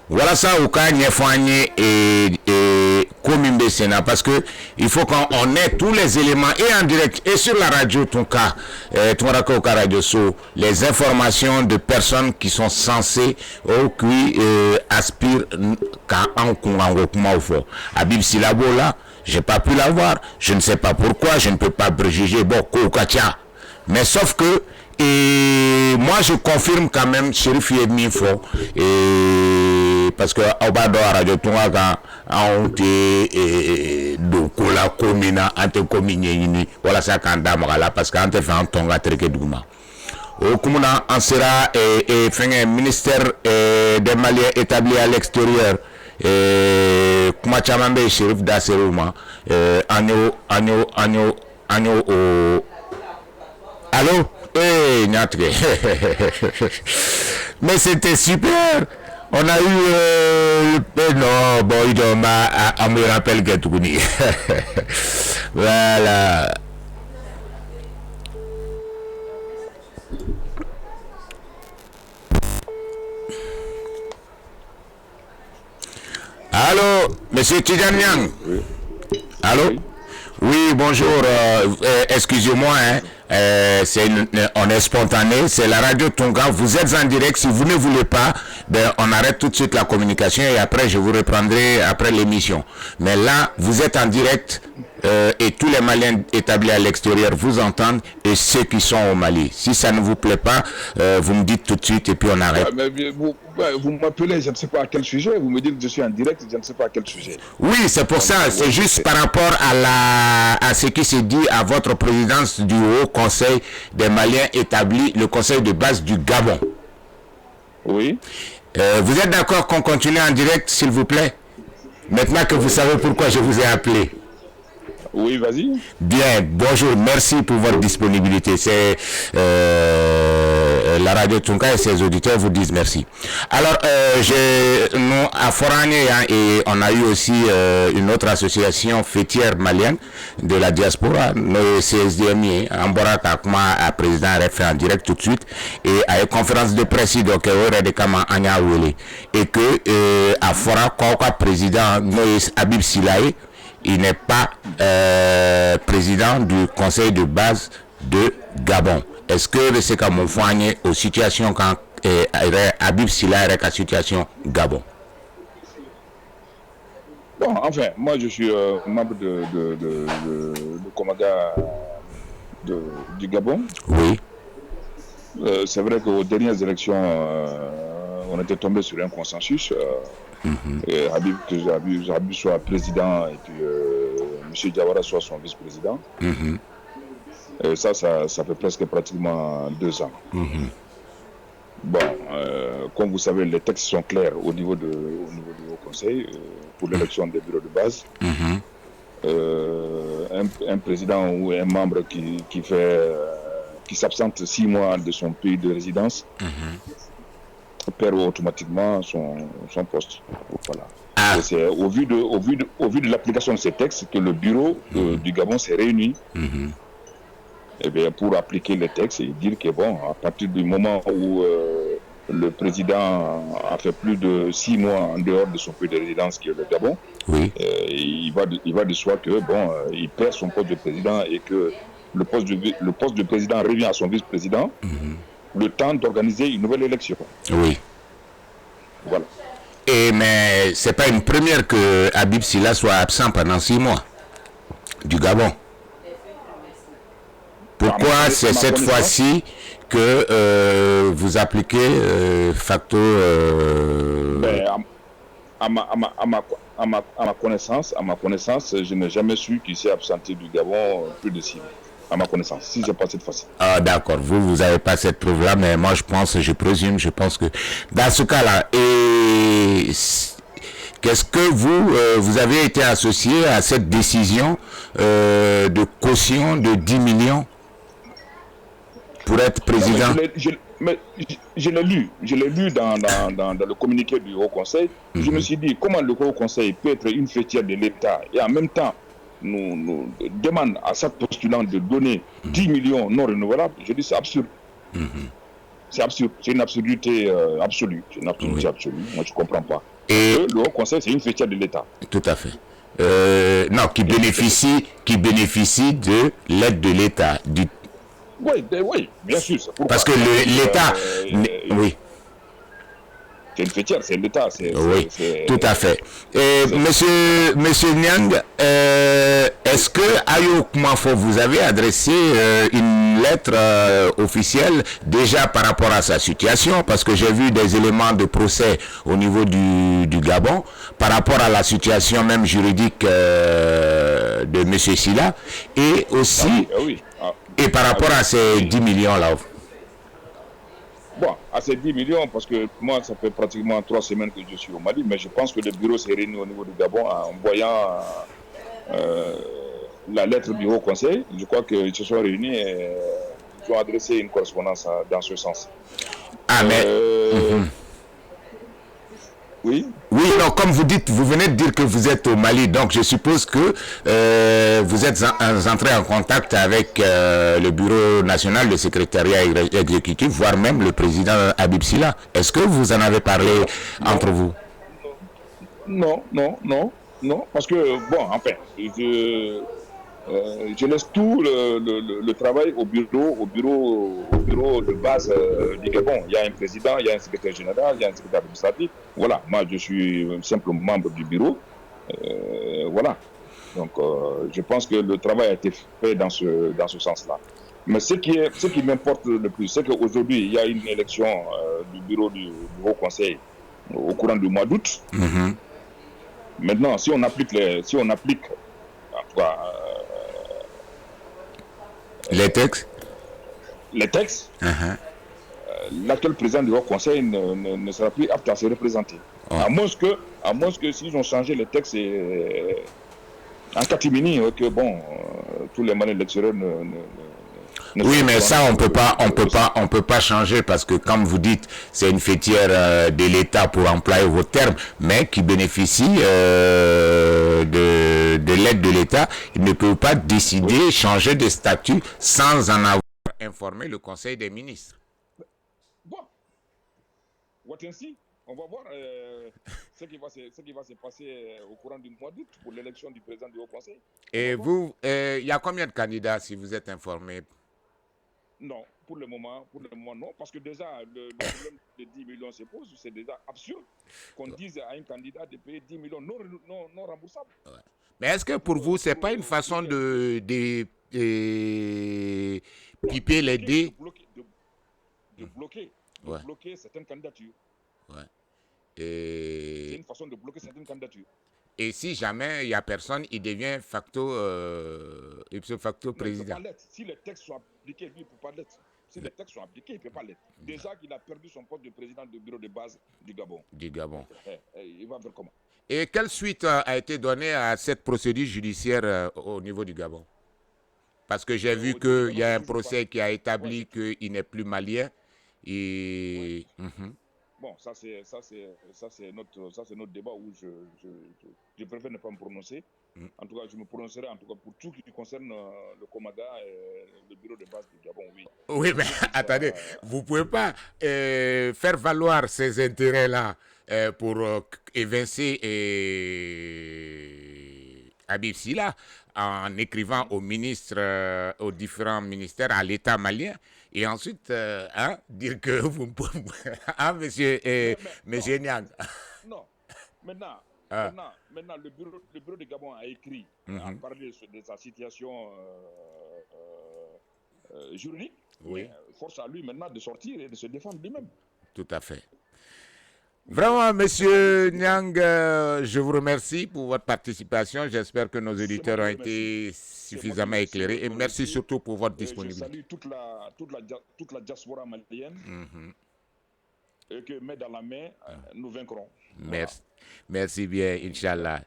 Speaker 2: Voilà ça au cas Niefouagné et Komimbe Sénat parce que il faut qu'on ait tous les éléments et en direct et sur la radio Tonka Radio So les informations de personnes qui sont censées ou qui aspirent qu'à un Kongo Habib Silabo là, j'ai pas pu l'avoir, je ne sais pas pourquoi, je ne peux pas préjuger bon Koukatia. Mais sauf que et moi je confirme quand même Chérif Yedmi Fo et parce que Obado Radio Tonga a été donc la commune ante commune voilà ça quand là parce qu'ante fait un Tonga treke douma au kumuna en sera et fait un ministère des Maliens établi à l'extérieur et kuma chamambe Chérif Dasserouma agno allô. Eh, mais c'était super. On a eu non, bon, on me rappelle que tout voilà. Allô, monsieur Tidjane Niang. Allô? Oui, bonjour. Excusez-moi, hein. On est spontané, c'est la radio Tonga, vous êtes en direct, si vous ne voulez pas, on arrête tout de suite la communication et après je vous reprendrai après l'émission. Mais là, vous êtes en direct, et tous les Maliens établis à l'extérieur vous entendent et ceux qui sont au Mali. Si ça ne vous plaît pas, vous me dites tout de suite et puis on arrête.
Speaker 4: Vous m'appelez, je ne sais pas à quel sujet, vous me dites que je suis en direct, je ne sais pas à quel sujet.
Speaker 2: Oui, c'est pour ça, c'est juste par rapport à ce qui se dit à votre présidence du Haut Conseil des Maliens établis, le conseil de base du Gabon.
Speaker 4: Oui.
Speaker 2: Vous êtes d'accord qu'on continue en direct, s'il vous plaît? Maintenant que vous savez pourquoi je vous ai appelé.
Speaker 4: Oui, vas-y.
Speaker 2: Bien, bonjour, merci pour votre disponibilité. C'est la radio Tunka et ses auditeurs vous disent merci. Alors, nous, à Forane, et on a eu aussi une autre association fêtière malienne de la diaspora, le CSDMI, Ambora Kakma, à président RFI en direct tout de suite, et à une conférence de presse, donc, et que à Fora, Kouka, président Moïse Habib Silaye, il n'est pas président du conseil de base de Gabon. Est-ce que c'est comme on fait aux situations quand Habib Silaye est la situation Gabon?
Speaker 4: Bon, enfin, moi je suis membre de Komada du Gabon.
Speaker 2: Oui.
Speaker 4: C'est vrai qu'aux dernières élections, on était tombé sur un consensus. Et Habib soit président et puis M. Diawara soit son vice-président. Et ça fait presque pratiquement 2 ans. Bon, comme vous savez, les textes sont clairs au niveau du Haut Conseil pour l'élection des bureaux de base. Un président ou un membre qui s'absente 6 mois de son pays de résidence perd automatiquement son poste. Voilà. Et c'est au vu de l'application de ces textes que le bureau du Gabon s'est réuni et bien, pour appliquer les textes et dire que bon, à partir du moment où le président a fait plus de 6 mois en dehors de son pays de résidence qui est le Gabon, il va de soi que bon, il perd son poste de président et que le poste de président revient à son vice-président. Le temps d'organiser une nouvelle élection.
Speaker 2: Oui.
Speaker 4: Voilà.
Speaker 2: Mais c'est pas une première que Habib Silla soit absent pendant 6 mois du Gabon. Pourquoi c'est cette fois-ci que vous appliquez facto
Speaker 4: à ma connaissance, je n'ai jamais su qu'il s'est absenté du Gabon plus de 6 mois. À ma connaissance, si j'ai pas cette fois-ci.
Speaker 2: Ah d'accord, vous n'avez pas cette preuve-là, mais moi je pense que dans ce cas-là, et qu'est-ce que vous avez été associé à cette décision de caution de 10 millions pour être président?
Speaker 4: Je l'ai lu dans le communiqué du Haut Conseil. Je me suis dit, comment le Haut Conseil peut être une fêtière de l'État et en même temps nous demande à chaque postulant de donner 10 millions non renouvelables? Je dis c'est absurde. C'est absurde. C'est une absurdité absolue. C'est une absurdité absolue. Moi, je ne comprends pas. Et le Haut Conseil, c'est une fêtière de l'État.
Speaker 2: Tout à fait. Non, qui bénéficie de l'aide de l'État.
Speaker 4: Oui, bien sûr.
Speaker 2: Parce que l'État... oui.
Speaker 4: C'est une fêtière, c'est l'État.
Speaker 2: Oui, tout à fait. Monsieur Niang, est-ce que Ayo Koumanfo, vous avez adressé une lettre officielle déjà par rapport à sa situation? Parce que j'ai vu des éléments de procès au niveau du Gabon par rapport à la situation même juridique de Monsieur Silla et aussi et par rapport à ces 10 millions là.
Speaker 4: Bon, à ces 10 millions, parce que moi, ça fait pratiquement 3 semaines que je suis au Mali, mais je pense que le bureau s'est réuni au niveau du Gabon en voyant la lettre du Haut Conseil. Je crois qu'ils se sont réunis et ils ont adressé une correspondance dans ce sens. Oui.
Speaker 2: Oui, non, comme vous dites, vous venez de dire que vous êtes au Mali, donc je suppose que vous êtes entré en contact avec le Bureau national de secrétariat exécutif, voire même le président Habib Silla. Est-ce que vous en avez parlé entre vous?
Speaker 4: Non, parce que, bon, enfin, je laisse tout le travail au bureau de base du Gabon. Il y a un président, il y a un secrétaire général, il y a un secrétaire administratif. Voilà, moi je suis simple membre du bureau. Voilà. Donc, je pense que le travail a été fait dans ce sens-là. Mais ce qui m'importe le plus, c'est qu'aujourd'hui, il y a une élection du bureau du Haut Conseil au courant du mois d'août.
Speaker 2: Mhm.
Speaker 4: Maintenant, si on applique en tout cas,
Speaker 2: Les textes. Uh-huh.
Speaker 4: L'actuel président du Haut Conseil ne sera plus apte à se représenter.
Speaker 2: Oh.
Speaker 4: À moins que s'ils ont changé les textes en catimini, que bon, tous les mandats électoraux
Speaker 2: oui, mais ça, on peut pas changer parce que, comme vous dites, c'est une fêtière de l'État pour employer vos termes, mais qui bénéficie de l'aide de l'État. Il ne peut pas décider, changer de statut sans en avoir informé le Conseil des ministres.
Speaker 4: Bon, ainsi, on va voir ce qui va se passer au courant du mois d'août pour l'élection du président du Haut Conseil.
Speaker 2: Et vous, il y a combien de candidats si vous êtes informé?
Speaker 4: Non, pour le moment non, parce que déjà le problème de 10 millions se pose, c'est déjà absurde qu'on dise à un candidat de payer 10 millions non remboursables.
Speaker 2: Ouais. Mais est-ce que pour vous, c'est pas une façon de piper les dés?
Speaker 4: De bloquer certaines candidatures.
Speaker 2: Ouais.
Speaker 4: C'est une façon de bloquer certaines candidatures.
Speaker 2: Et si jamais il n'y a personne, il devient ipso facto président.
Speaker 4: Si les textes sont appliqués, lui, il ne peut pas l'être. Si les textes sont appliqués, il ne peut pas l'être. Déjà qu'il a perdu son poste de président du bureau de base du Gabon. Il va faire comment?
Speaker 2: Et quelle suite a été donnée à cette procédure judiciaire au niveau du Gabon? Parce que j'ai vu qu'il y a un procès qui a établi qu'il n'est plus malien. Et...
Speaker 4: Bon, ça c'est notre débat où je préfère ne pas me prononcer. En tout cas, je me prononcerai pour tout ce qui concerne le Komaga et le bureau de base du Gabon, oui.
Speaker 2: Oui, mais attendez, vous ne pouvez pas faire valoir ces intérêts-là pour évincer Habib Silla en écrivant aux ministres, aux différents ministères, à l'État malien, et ensuite dire que vous me pouvez... monsieur Niang.
Speaker 4: Non, maintenant, le bureau de Gabon a écrit, a parlé de sa situation juridique.
Speaker 2: Oui.
Speaker 4: Force à lui maintenant de sortir et de se défendre lui-même.
Speaker 2: Tout à fait. Vraiment, monsieur Niang, je vous remercie pour votre participation. J'espère que nos auditeurs ont été suffisamment éclairés. Et merci surtout pour votre disponibilité.
Speaker 4: Je salue toute la diaspora malienne. Et que main dans la main, nous vaincrons.
Speaker 2: Merci. Merci bien, Inch'Allah.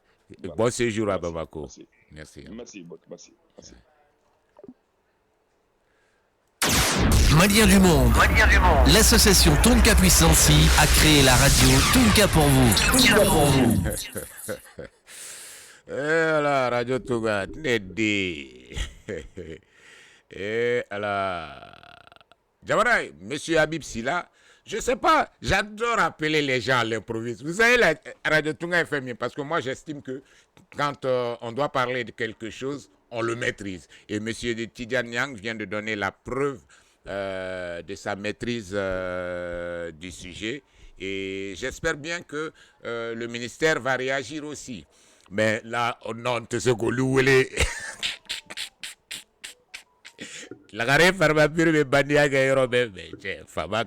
Speaker 2: Bon séjour à Bamako. Merci.
Speaker 1: Maliens du monde. L'association Tonka Puissancy a créé la radio Tonka pour vous.
Speaker 2: La radio Tonka, et Jamaray, monsieur Habib Silla, je sais pas, j'adore appeler les gens à l'improviste. Vous savez, la radio Tonga est fait mieux parce que moi j'estime que quand on doit parler de quelque chose, on le maîtrise. Et monsieur Tidiane Niang vient de donner la preuve de sa maîtrise du sujet. Et j'espère bien que le ministère va réagir aussi. Mais là, on te se goulou. La carrière pharmaceutique de Bandia Gaïro, mais fama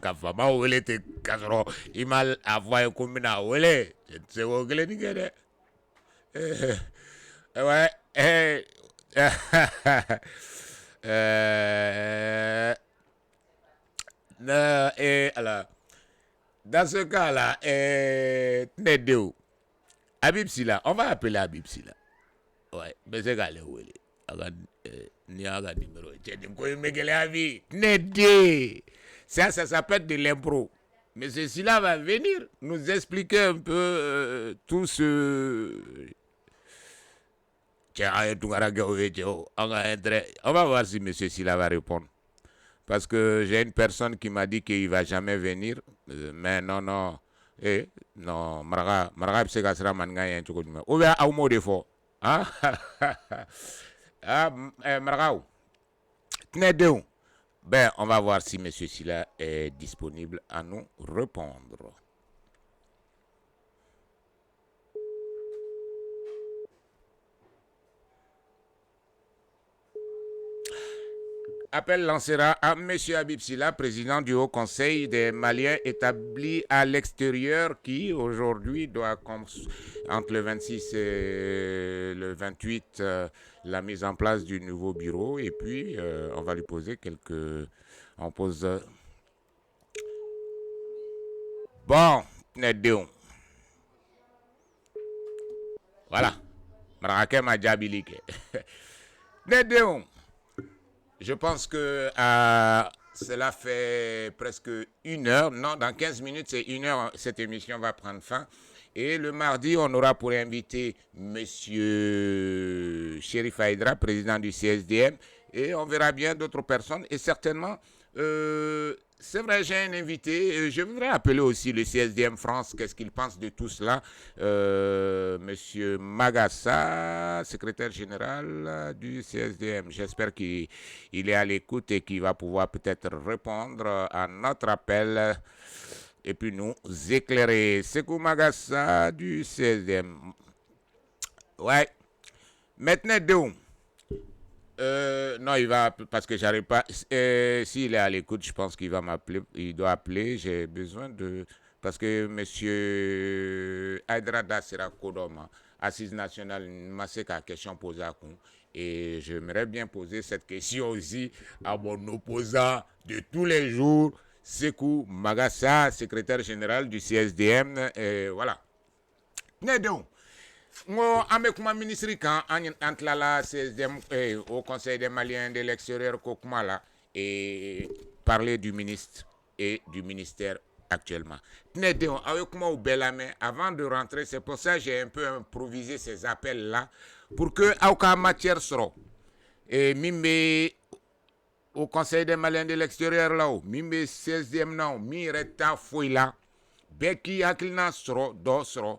Speaker 2: ouele te kasro imal avoye kumina ouele c'est au glenigere ouais alors dans ce cas-là Nedeo Habib Silla, on va appeler Habib Silla. Ouais, mais c'est galé ouele Niaga numéro ça s'appelle de l'impro. Mais ceci-là va venir nous expliquer un peu tout ce... On va voir si M. Silla va répondre. Parce que j'ai une personne qui m'a dit qu'il ne va jamais venir. Mais non. Non, Maraga Psegasra Manga, ou bien à un mot de faux. Maragao, ben, on va voir si M. Silla est disponible à nous répondre. Appel lancera à M. Habib Silla, président du Haut Conseil des Maliens établis à l'extérieur, qui aujourd'hui doit, entre le 26 et le 28, la mise en place du nouveau bureau. Et puis, on va lui poser On pose... Bon, Nedéon. Voilà. Marake Madjabilike. Nedéon. Je pense que cela fait presque 1 heure. Non, dans 15 minutes, c'est 1 heure. Cette émission va prendre fin. Et le mardi, on aura pour invité M. Chérif Aïdra, président du CSDM. Et on verra bien d'autres personnes. Et certainement, c'est vrai, j'ai un invité. Je voudrais appeler aussi le CSDM France. Qu'est-ce qu'il pense de tout cela? Monsieur Magassa, secrétaire général du CSDM. J'espère qu'il est à l'écoute et qu'il va pouvoir peut-être répondre à notre appel et puis nous éclairer. Sekou Magassa du CSDM. Ouais. Maintenant, d'où? Non, il va, parce que j'arrive pas. S'il est à l'écoute, je pense qu'il va m'appeler. Il doit appeler. J'ai besoin de. Parce que M. Aïdra sera Kodoma, assise nationale, m'a la question posée à Koun. Et j'aimerais bien poser cette question aussi à mon opposant de tous les jours, Sekou Magassa, secrétaire général du CSDM. Et voilà. Nédon. Moi, avec mon ministre, quand entre la CSDM au Conseil des Maliens de l'extérieur, et parler du ministre et du ministère actuellement. Nédon, avec moi au Bellamé, avant de rentrer, c'est pour ça que j'ai un peu improvisé ces appels-là, pour que, à aucun matière sera, et mime au Conseil des Maliens de l'extérieur là-haut, mime CSDM là, mi reta fouille là, beki aklina sera, do sera,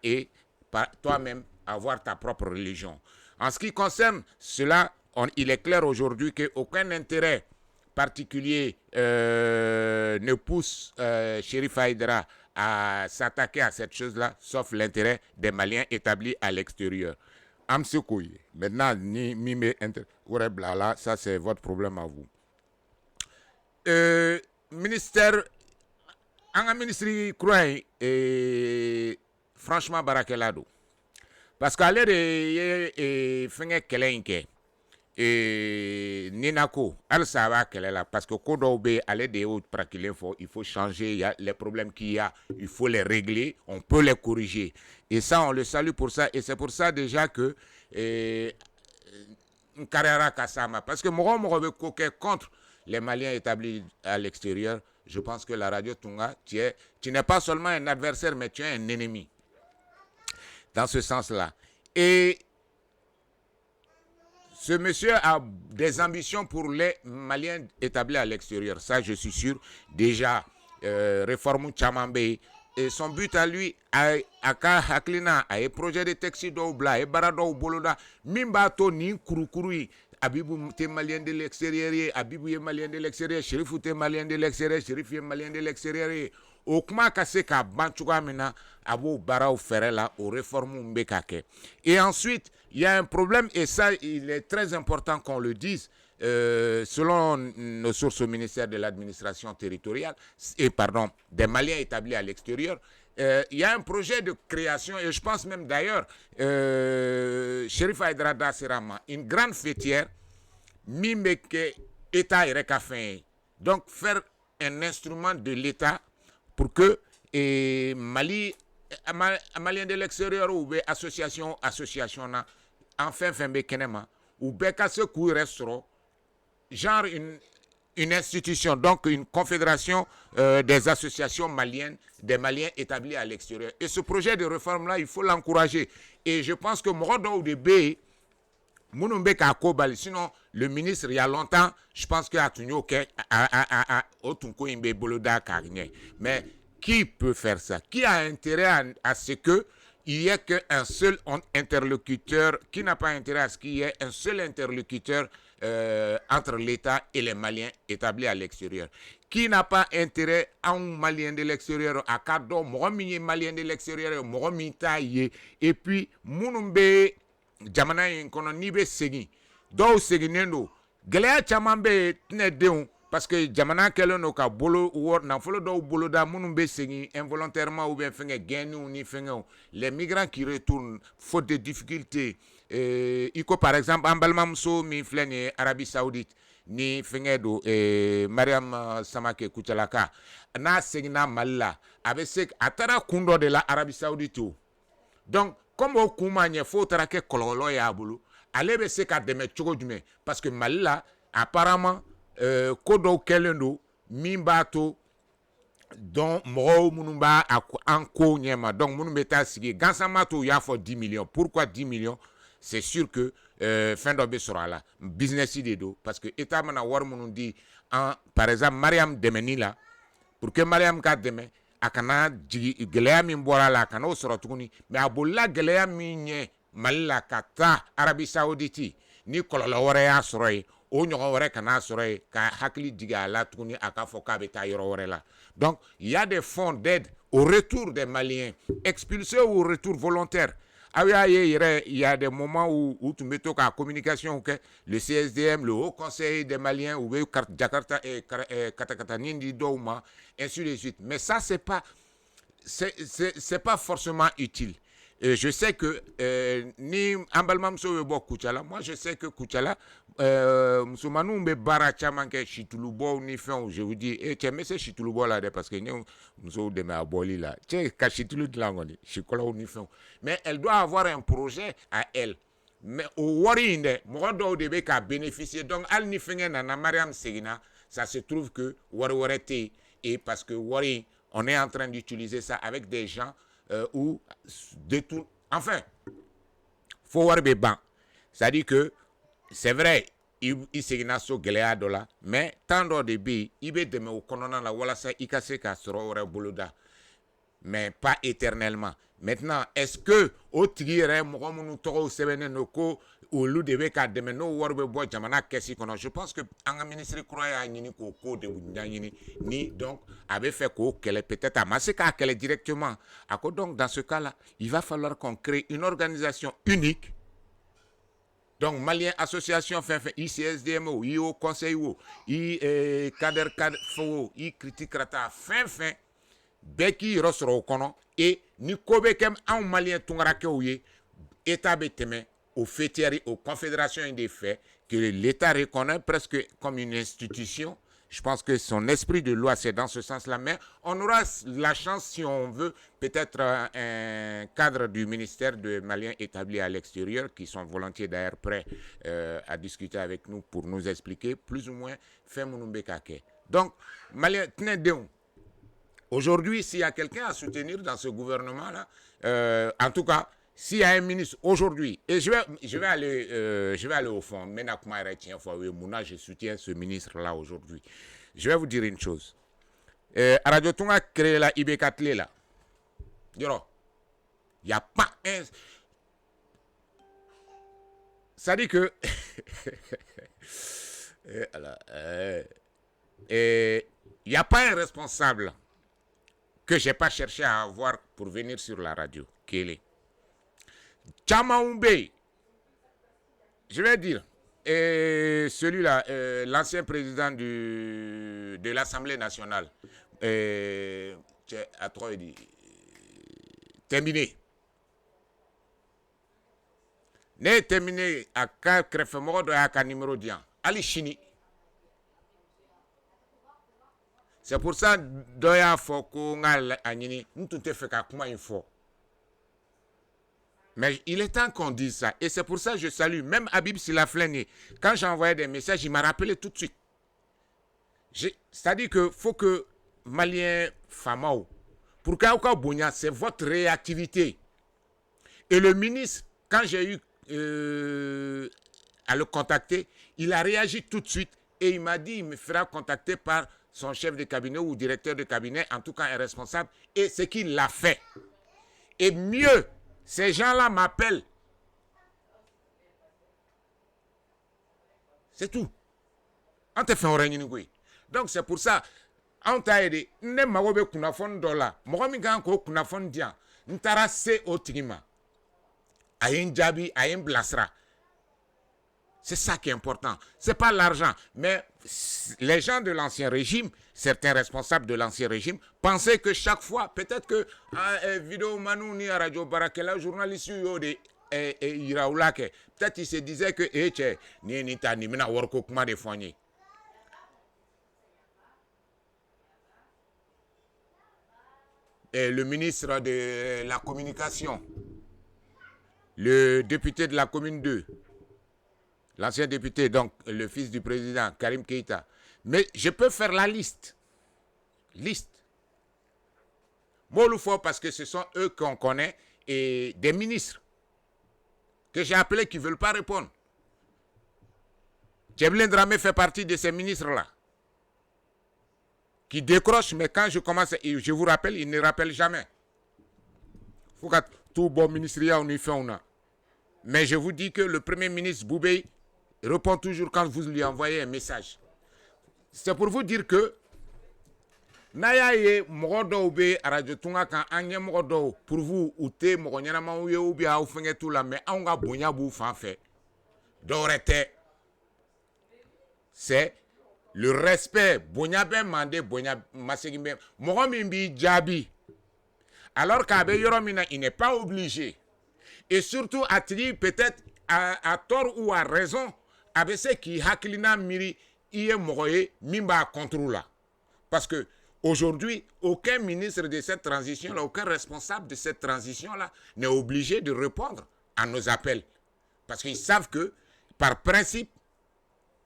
Speaker 2: et par toi-même avoir ta propre religion. En ce qui concerne cela, il est clair aujourd'hui qu'aucun intérêt particulier ne pousse Chérif Aïdra à s'attaquer à cette chose-là, sauf l'intérêt des Maliens établis à l'extérieur. Amsekouye. Maintenant, ça c'est votre problème à vous. Ministère, un ministre croit franchement barakelado. Parce qu'à l'air de faire quelqu'un Ninako, elle savait qu'elle est là. Parce que Kodobe, aller des autres il faut changer. Il y a les problèmes qu'il y a, il faut les régler, on peut les corriger. Et ça, on le salue pour ça. Et c'est pour ça déjà que Nkarera Kassama. Parce que moi, je veux contre les Maliens établis à l'extérieur. Je pense que la radio Tunga, tu n'es pas seulement un adversaire, mais tu es un ennemi. Dans ce sens-là. Et ce monsieur a des ambitions pour les Maliens établis à l'extérieur. Ça, je suis sûr. Déjà, réforme Tchamambe. Et son but à lui, à Haklina, à projet de texte d'Obla, et Barado Boloda, Mimbato ni Kurukuri, Abibou t'es malien de l'extérieur, Abibou est malien de l'extérieur, Chérifou t'es malien de l'extérieur, Chérif est malien de l'extérieur. Au Kma Kaseka Banchuga Mena, Abou Barao Ferela, au réforme Mbekake. Et ensuite, il y a un problème, et ça, il est très important qu'on le dise. Selon nos sources au ministère de l'administration territoriale, des Maliens établis à l'extérieur, il y a un projet de création, et je pense même d'ailleurs, Chérif Aïdra Serama, une grande fêtière, Mimeke État et Rekafin. Donc, faire un instrument de l'État pour que Malien de l'extérieur ou association, enfin, ou Bekase Kou restera. Genre une institution, donc une confédération des associations maliennes, des Maliens établis à l'extérieur. Et ce projet de réforme-là, il faut l'encourager. Et je pense que Morodo Oudébé, Mounoubeka Kobal, sinon le ministre, il y a longtemps, je pense qu'il y a mais qui peut faire ça? Qui a intérêt à ce que il n'y ait qu'un seul interlocuteur, qui n'a pas intérêt à ce qu'il y ait un seul interlocuteur entre l'État et les Maliens établis à l'extérieur? Qui n'a pas intérêt à un Malien de l'extérieur, à Kado, Moromini Malien de l'extérieur, Moromitaye, et puis Mounumbe, Jamana Nkono Nibe Segi, Do Seginendo, gɛlɛya caman bɛ yen tɛnɛdenw parce que jamana kɛlen don ka bolo nafolo dɔw boloda minnu bɛ segin involontairement ou bien fɛngɛ gɛnniw ni fɛngɛw les migrants qui retournent faute de difficultés i ko par exemple an balimamuso min filɛ nin ye Arabie Saoudite ni fɛngɛ don Mariam Samake Kucalaka n'a seginna Mali la a bɛ se a taara kun dɔ de la Arabie Saoudite o donc comme o kun ma ɲɛ fo taara kɛ kɔlɔlɔ y'a bolo ale bɛ se ka dɛmɛ cogo jumɛn parce que Mali la apparemment ko dɔw kɛlen don min b'a to donc mɔgɔw minnu b'a an ko ɲɛma donc minnu bɛ taa sigi gansan m'a to u y'a fɔ 10 millions pourquoi 10 millions c'est sûr que fɛn dɔ bɛ sɔrɔ a la business de do parce que état mana wari minnu di an par exemple Mariam dɛmɛni la pour que Mariam ka dɛmɛ a kana jigi gɛlɛya min bɔra a la a kana o sɔrɔ tuguni mais a bolila gɛlɛya min ɲɛ Mali la ka taa Arabie Saoudite ni kɔlɔlɔ wɛrɛ y'a sɔrɔ ye o ɲɔgɔn wɛrɛ kana sɔrɔ ye ka hakili jigin a la tuguni a k'a fɔ k'a bɛ taa yɔrɔ wɛrɛ la donc il y a des fonds d'aide au retour des Maliens expulsés ou au retour volontaire aw y'a ye yɛrɛ il y a des moments où u tun bɛ to ka communication kɛ le CSDM le Haut Conseil des Maliens u bɛ Jakarta katakatanin di dɔw ma ainsi de suite mais ça c'est pas forcément utile. Je sais que ni an balimamuso bɛ bɔ Kucala moi je sais que Kucala musomaninw bɛ baara caman kɛ situlubɔw ni fɛnw je vous dis cɛ n bɛ se situlubɔ la dɛ parce que n ye musow dɛmɛ a bɔli la cɛ ka situlu dilan kɔni sikɔlɔw ni fɛnw mais elle doit avoir un projet à elle mais o wari in dɛ mɔgɔ dɔw de bɛ k'a bénéficier donc hali ni fɛngɛ nana Mariam seginna ça se trouve que wari wɛrɛ tɛ yen et parce que wari on est en train d'utiliser ça avec des gens ou détourne. Enfin, faut voir ban. C'est-à-dire que c'est vrai, il segna so gɛlɛya dɔ la, mais tant dɔ de bɛ yen, i bɛ dɛmɛ o kɔnɔna la walasa i ka se ka sɔrɔ wɛrɛ boloda. Mais pas éternellement. Maintenant, est-ce que o tigi yɛrɛ mɔgɔ minnu tɔgɔw sɛbɛnnen don ko olu de bɛ ka dɛmɛ n'o wari bɛ bɔ jamana kɛsi kɔnɔ je pense que an ka ministre kura y'a ɲini k'o ko de ɲɛɲini ni donc a bɛ fɛ k'o kɛlɛ peut-être a ma se k'a kɛlɛ directement a ko donc dans ce cas-là il va falloir qu'on crée une organisation unique donc Malien association fɛn fɛn ICSDM o i Haut Conseil o i cadre fo i critique rata fɛn fɛn bɛɛ k'i yɛrɛ sɔrɔ o kɔnɔ et ni ko bɛ kɛ anw Malien tungarakɛw ye état bɛ tɛmɛ au fétière, aux confédérations des faits, que l'État reconnaît presque comme une institution. Je pense que son esprit de loi, c'est dans ce sens-là. Mais on aura la chance, si on veut, peut-être un cadre du ministère de Maliens établis à l'extérieur, qui sont volontiers d'ailleurs prêts à discuter avec nous pour nous expliquer plus ou moins fait Mounoubekake. Donc, Maliens, aujourd'hui, s'il y a quelqu'un à soutenir dans ce gouvernement-là, en tout cas, s'il y a un ministre aujourd'hui, et je vais aller au fond, maintenant je soutiens ce ministre-là aujourd'hui. Je vais vous dire une chose. Radio Tunga créé la IB4 là. Il n'y a pas un... Ça dit que... il n'y a pas un responsable que je n'ai pas cherché à avoir pour venir sur la radio. Quel est Chamaoumbe, je vais dire, celui-là, l'ancien président de l'Assemblée nationale, terminé. N'est terminé à 4 mois de numéro 10 Ali Chini. C'est pour ça que faut mais il est temps qu'on dise ça. Et c'est pour ça que je salue. Même Habib Silafleni, quand j'envoyais des messages, il m'a rappelé tout de suite. C'est-à-dire qu'il faut que Malien Famao, pour Kaouka Bounia, c'est votre réactivité. Et le ministre, quand j'ai eu à le contacter, il a réagi tout de suite. Et il m'a dit, il me fera contacter par son chef de cabinet ou directeur de cabinet, en tout cas un responsable. Et c'est qu'il l'a fait. Et mieux, ces gens-là m'appellent. C'est tout. On te fait un réunion. Donc c'est pour ça. On t'a aidé. Ne m'agobe kunafon dola. Mogomi ganko kunafon dian. Ntara se otigima. Ayen jabi, ayen blasra. C'est ça qui est important. Ce n'est pas l'argent. Mais les gens de l'ancien régime, certains responsables de l'ancien régime, pensaient que chaque fois, peut-être que vidéo Manu ni Radio Barakela, journaliste peut-être il se disait que le ministre de la communication, le député de la commune 2, l'ancien député, donc le fils du président, Karim Keïta. Mais je peux faire la liste. Moloufo, parce que ce sont eux qu'on connaît, et des ministres que j'ai appelés qui ne veulent pas répondre. Djeblin Dramé fait partie de ces ministres-là, qui décrochent, mais quand je commence, je vous rappelle, ils ne rappellent jamais. Faut que tout bon ministère on y fait on a. Mais je vous dis que le premier ministre Boubey répond toujours quand vous lui envoyez un message. C'est pour vous dire que Nayaye Mogodobe à Radio Tunga quand Anye Mogodo pour vous ou te Mogonyama ou bien au fenge tout là mais on a bonya bou fan fait. Dorete. C'est le respect. Bonya ben mandé bonya masegimbe. Mogomimbi jabi. Alors qu'Abe Yoromina il n'est pas obligé. Et surtout attiré peut-être à tort ou à raison. ABC qui haklina miri iye mogoye mimba contrôle. Parce que aujourd'hui, aucun ministre de cette transition-là, aucun responsable de cette transition-là n'est obligé de répondre à nos appels. Parce qu'ils savent que, par principe,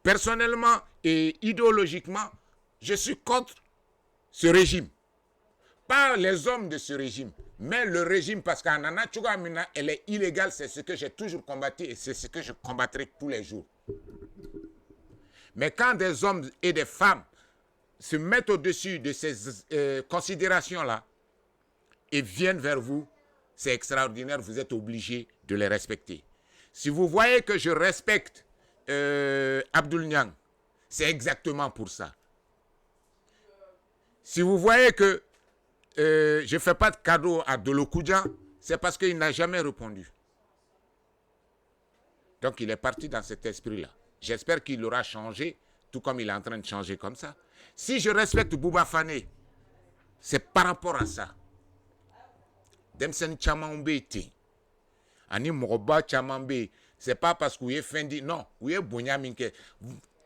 Speaker 2: personnellement et idéologiquement, je suis contre ce régime. Pas les hommes de ce régime, mais le régime, parce qu'Anana Tchougamina, elle est illégale, c'est ce que j'ai toujours combattu et c'est ce que je combattrai tous les jours. Mais quand des hommes et des femmes se mettent au-dessus de ces considérations-là et viennent vers vous, c'est extraordinaire, vous êtes obligés de les respecter. Si vous voyez que je respecte Abdoul Niang, c'est exactement pour ça. Si vous voyez que je ne fais pas de cadeau à Dolokoudjan, c'est parce qu'il n'a jamais répondu. Donc il est parti dans cet esprit-là. J'espère qu'il aura changé, tout comme il est en train de changer comme ça. Si je respecte Bouba Fane, c'est par rapport à ça. Demsen Chamambe ti. Ani Mogoba Chamambe, c'est pas parce qu'il est fendi, non, il est Bonyaminke.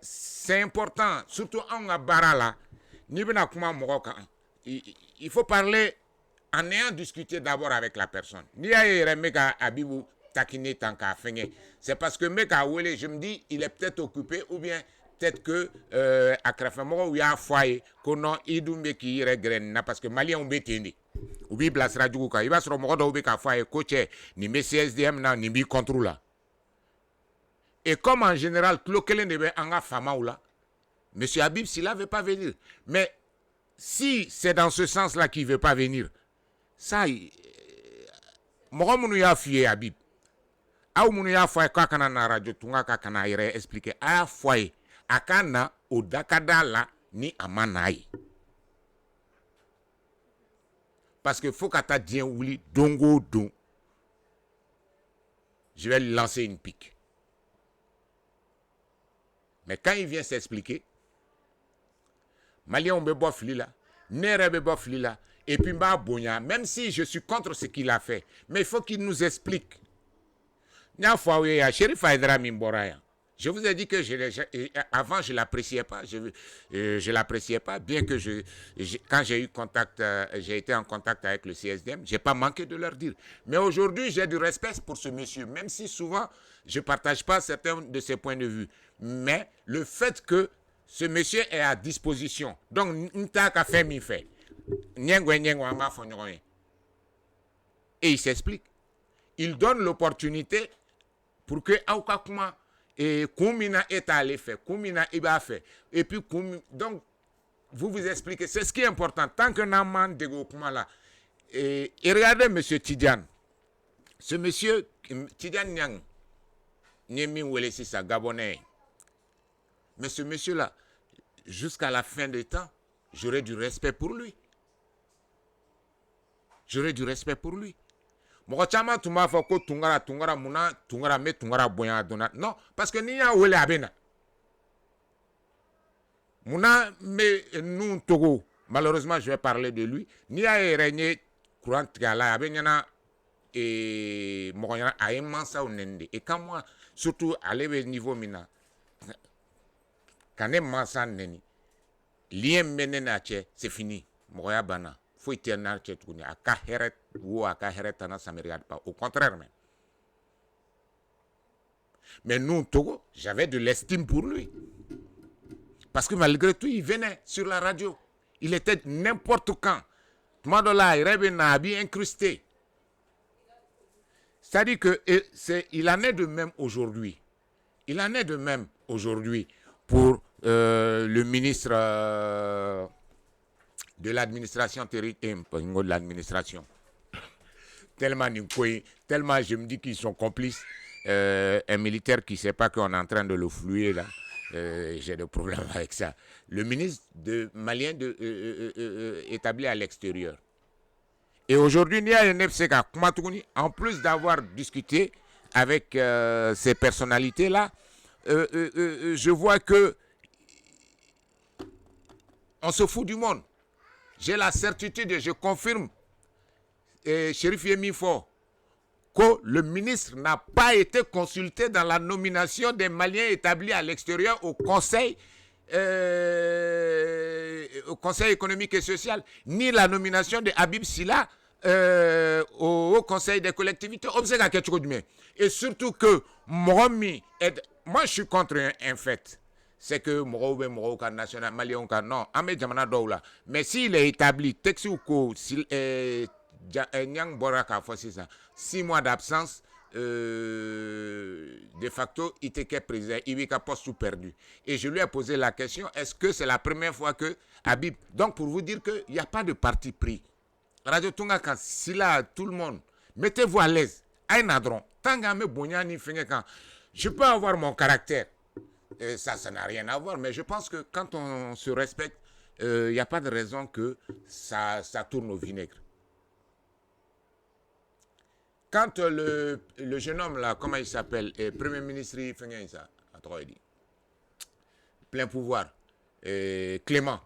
Speaker 2: C'est important, surtout en Barala, Nibena Kuma Mogoka. Il faut parler en ayant discuté d'abord avec la personne. Ni a meka Abibou takine tanka fenge. C'est parce que meka Wele, je me dis, il est peut-être occupé ou bien peut-être que à Krafamoro ou ya foyer kono idumbe ki ire grenna parce que malien on beteni. Ou bi blasra djuka, il va se remodo ou be ka foyer coach ni MCSDM na ni bi contrôle. Et comme en général Klokelen de anga fama ou là, monsieur Habib s'il veut pas venir. Mais si c'est dans ce sens-là qu'il ne veut pas venir, ça, moi, je suis fier Habib. Je suis fier quand on a radio, on a expliqué. Je suis fier akana au Dakadala ni Amanaï. Parce que faut que tu aies ouli dongo don. Je vais lui lancer une pique. Mais quand il vient s'expliquer, Malien be bof lila, Nere be bof lila, et puis mba bonya, même si je suis contre ce qu'il a fait, mais il faut qu'il nous explique. Je vous ai dit que avant je l'appréciais pas, je l'appréciais pas, bien que quand j'ai eu contact, j'ai été en contact avec le CSDM, j'ai pas manqué de leur dire. Mais aujourd'hui j'ai du respect pour ce monsieur, même si souvent je partage pas certains de ses points de vue. Mais le fait que ce monsieur est à disposition. Donc, n'taka fait mi fait. Et il s'explique. Il donne l'opportunité pour que Aukakuma et Koumina est allé faire. Koumina iba fait. Et puis, donc, vous vous expliquez. C'est ce qui est important. Tant que Naman de Goukuma là. Et regardez monsieur Tidiane. Ce monsieur, Tidiane Nyang, Nyemi Welesisa, Gabonais. Mais ce monsieur-là, jusqu'à la fin des temps, j'aurai du respect pour lui. J'aurai du respect pour lui. Mɔgɔ caman tun b'a fɔ ko Tunkara munna Tunkara me Tunkara bonya donna. Non, parce que n'i y'a wele a bɛ na. Munna me nous Togo, malheureusement je vais parler de lui. N'i y'a yɛrɛ ye courant tigɛ a la a bɛ ɲɛna mɔgɔ ɲɛna a ye mansaw nɛni de. Et quand moi surtout ale bɛ niveau min na ka ne mansa nɛni lien min bɛ ne n'a cɛ c'est fini mɔgɔya banna. Faut être un archet tuguni a ka hɛrɛ wo a ka hɛrɛ tana ça me regarde pas, au contraire même. Mais nous Togo, j'avais de l'estime pour lui parce que malgré tout il venait sur la radio, il était n'importe quand Madola il rêve na bien incrusté, c'est-à-dire que il en est de même aujourd'hui, pour le ministre de l'administration de l'administration. Tellement je me dis qu'ils sont complices. Un militaire qui ne sait pas qu'on est en train de le flouer là. J'ai des problèmes avec ça. Le ministre malien établi à l'extérieur. Et aujourd'hui, il y a un FCK, en plus d'avoir discuté avec ces personnalités-là, je vois que on se fout du monde. J'ai la certitude et je confirme, Chérif Yemifo, que le ministre n'a pas été consulté dans la nomination des Maliens établis à l'extérieur au Conseil économique et social, ni la nomination de Habib Silla au Conseil des collectivités. Et surtout que moi je suis contre un fait. C'est que Moroka national malien non amé jamana doula mais s'il est établi texuko Nyang Boraka c'est ça 6 mois d'absence de facto il était président il est poste sous perdu et je lui ai posé la question, est-ce que c'est la première fois que Habib, donc pour vous dire que il y a pas de parti pris Radio Tunga quand si là tout le monde mettez-vous à l'aise aïnadron tanga me bonyani finge quand je peux avoir mon caractère. Ça n'a rien à voir, mais je pense que quand on se respecte, il n'y a pas de raison que ça tourne au vinaigre. Quand le jeune homme là, comment il s'appelle, Premier ministre, plein pouvoir, Clément,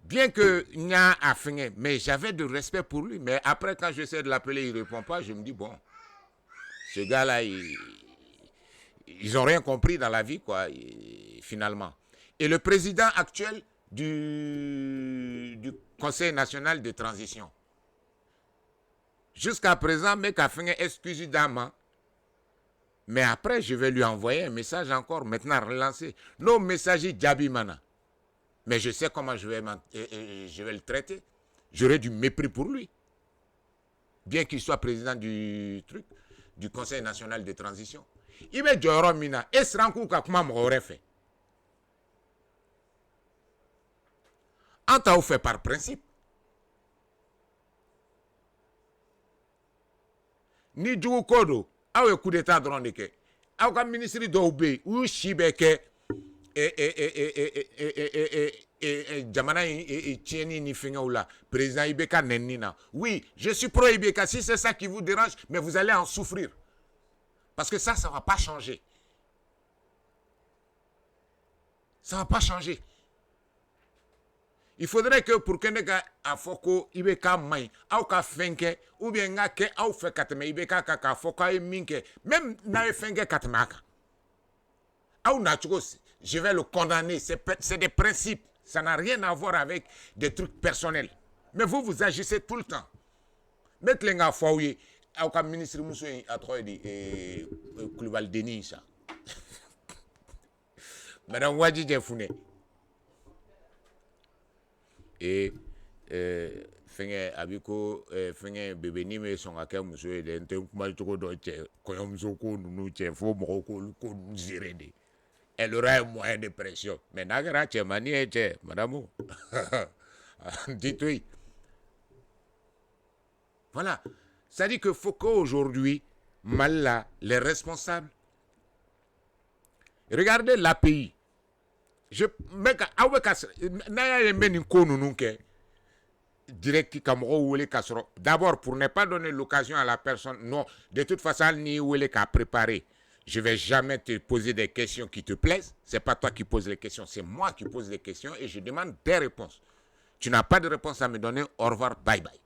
Speaker 2: bien que Nya a fini, mais j'avais de respect pour lui, mais après quand j'essaie de l'appeler, il ne répond pas, je me dis bon, ce gars-là, ils n'ont rien compris dans la vie, quoi, finalement. Et le président actuel du Conseil national de transition. Jusqu'à présent, mec a fait un excuse d'âme. Mais après, je vais lui envoyer un message encore, maintenant relancer. Nos messagers Djabimana. Mais je sais comment je vais le traiter. J'aurai du mépris pour lui. Bien qu'il soit président du Conseil national de transition. Il va dire mina et se rend compte comment m'aurait fait. En tant fait par principe. Ni du kodo, awe coup d'état drone de ke. Awe comme ministre d'Obe ou Chibeke Jamana Tieni ni fingaoula président Ibeka Nenina. Oui, je suis pro Ibeka. Si c'est ça qui vous dérange, mais vous allez en souffrir. Parce que ça ne va pas changer. Ça ne va pas changer. Il faudrait que pour que les gars à Foko, Ibeka Maï, ou ka Fenke, ou bien Ngake, ou fait Kateme, Ibeka Kaka, Foka et Minke, même Nae Fenke Katemaka. Ou Nachos, je vais le condamner. C'est des principes. Ça n'a rien à voir avec des trucs personnels. Mais vous agissez tout le temps. Mettez les gars Fouye. Au ministre Moussou a trop dit Koulibaly Denis ça. Madame Wadji Djefoune. Et fenge abiko fenge bébé ni me son aka Moussou et de kuma toko do che ko Moussou ko nu che fo mo ko ziré de. Elle aura un moyen de pression. Mais nagara che mani che madame. Dites-oui. Voilà. C'est-à-dire que Foucault aujourd'hui, Malla, les responsables, regardez l'API. direct Camaro ou les casseroles. D'abord, pour ne pas donner l'occasion à la personne, non, de toute façon, ni où les cas préparé. Je ne vais jamais te poser des questions qui te plaisent. Ce n'est pas toi qui poses les questions, c'est moi qui pose les questions et je demande des réponses. Tu n'as pas de réponse à me donner, au revoir, bye bye.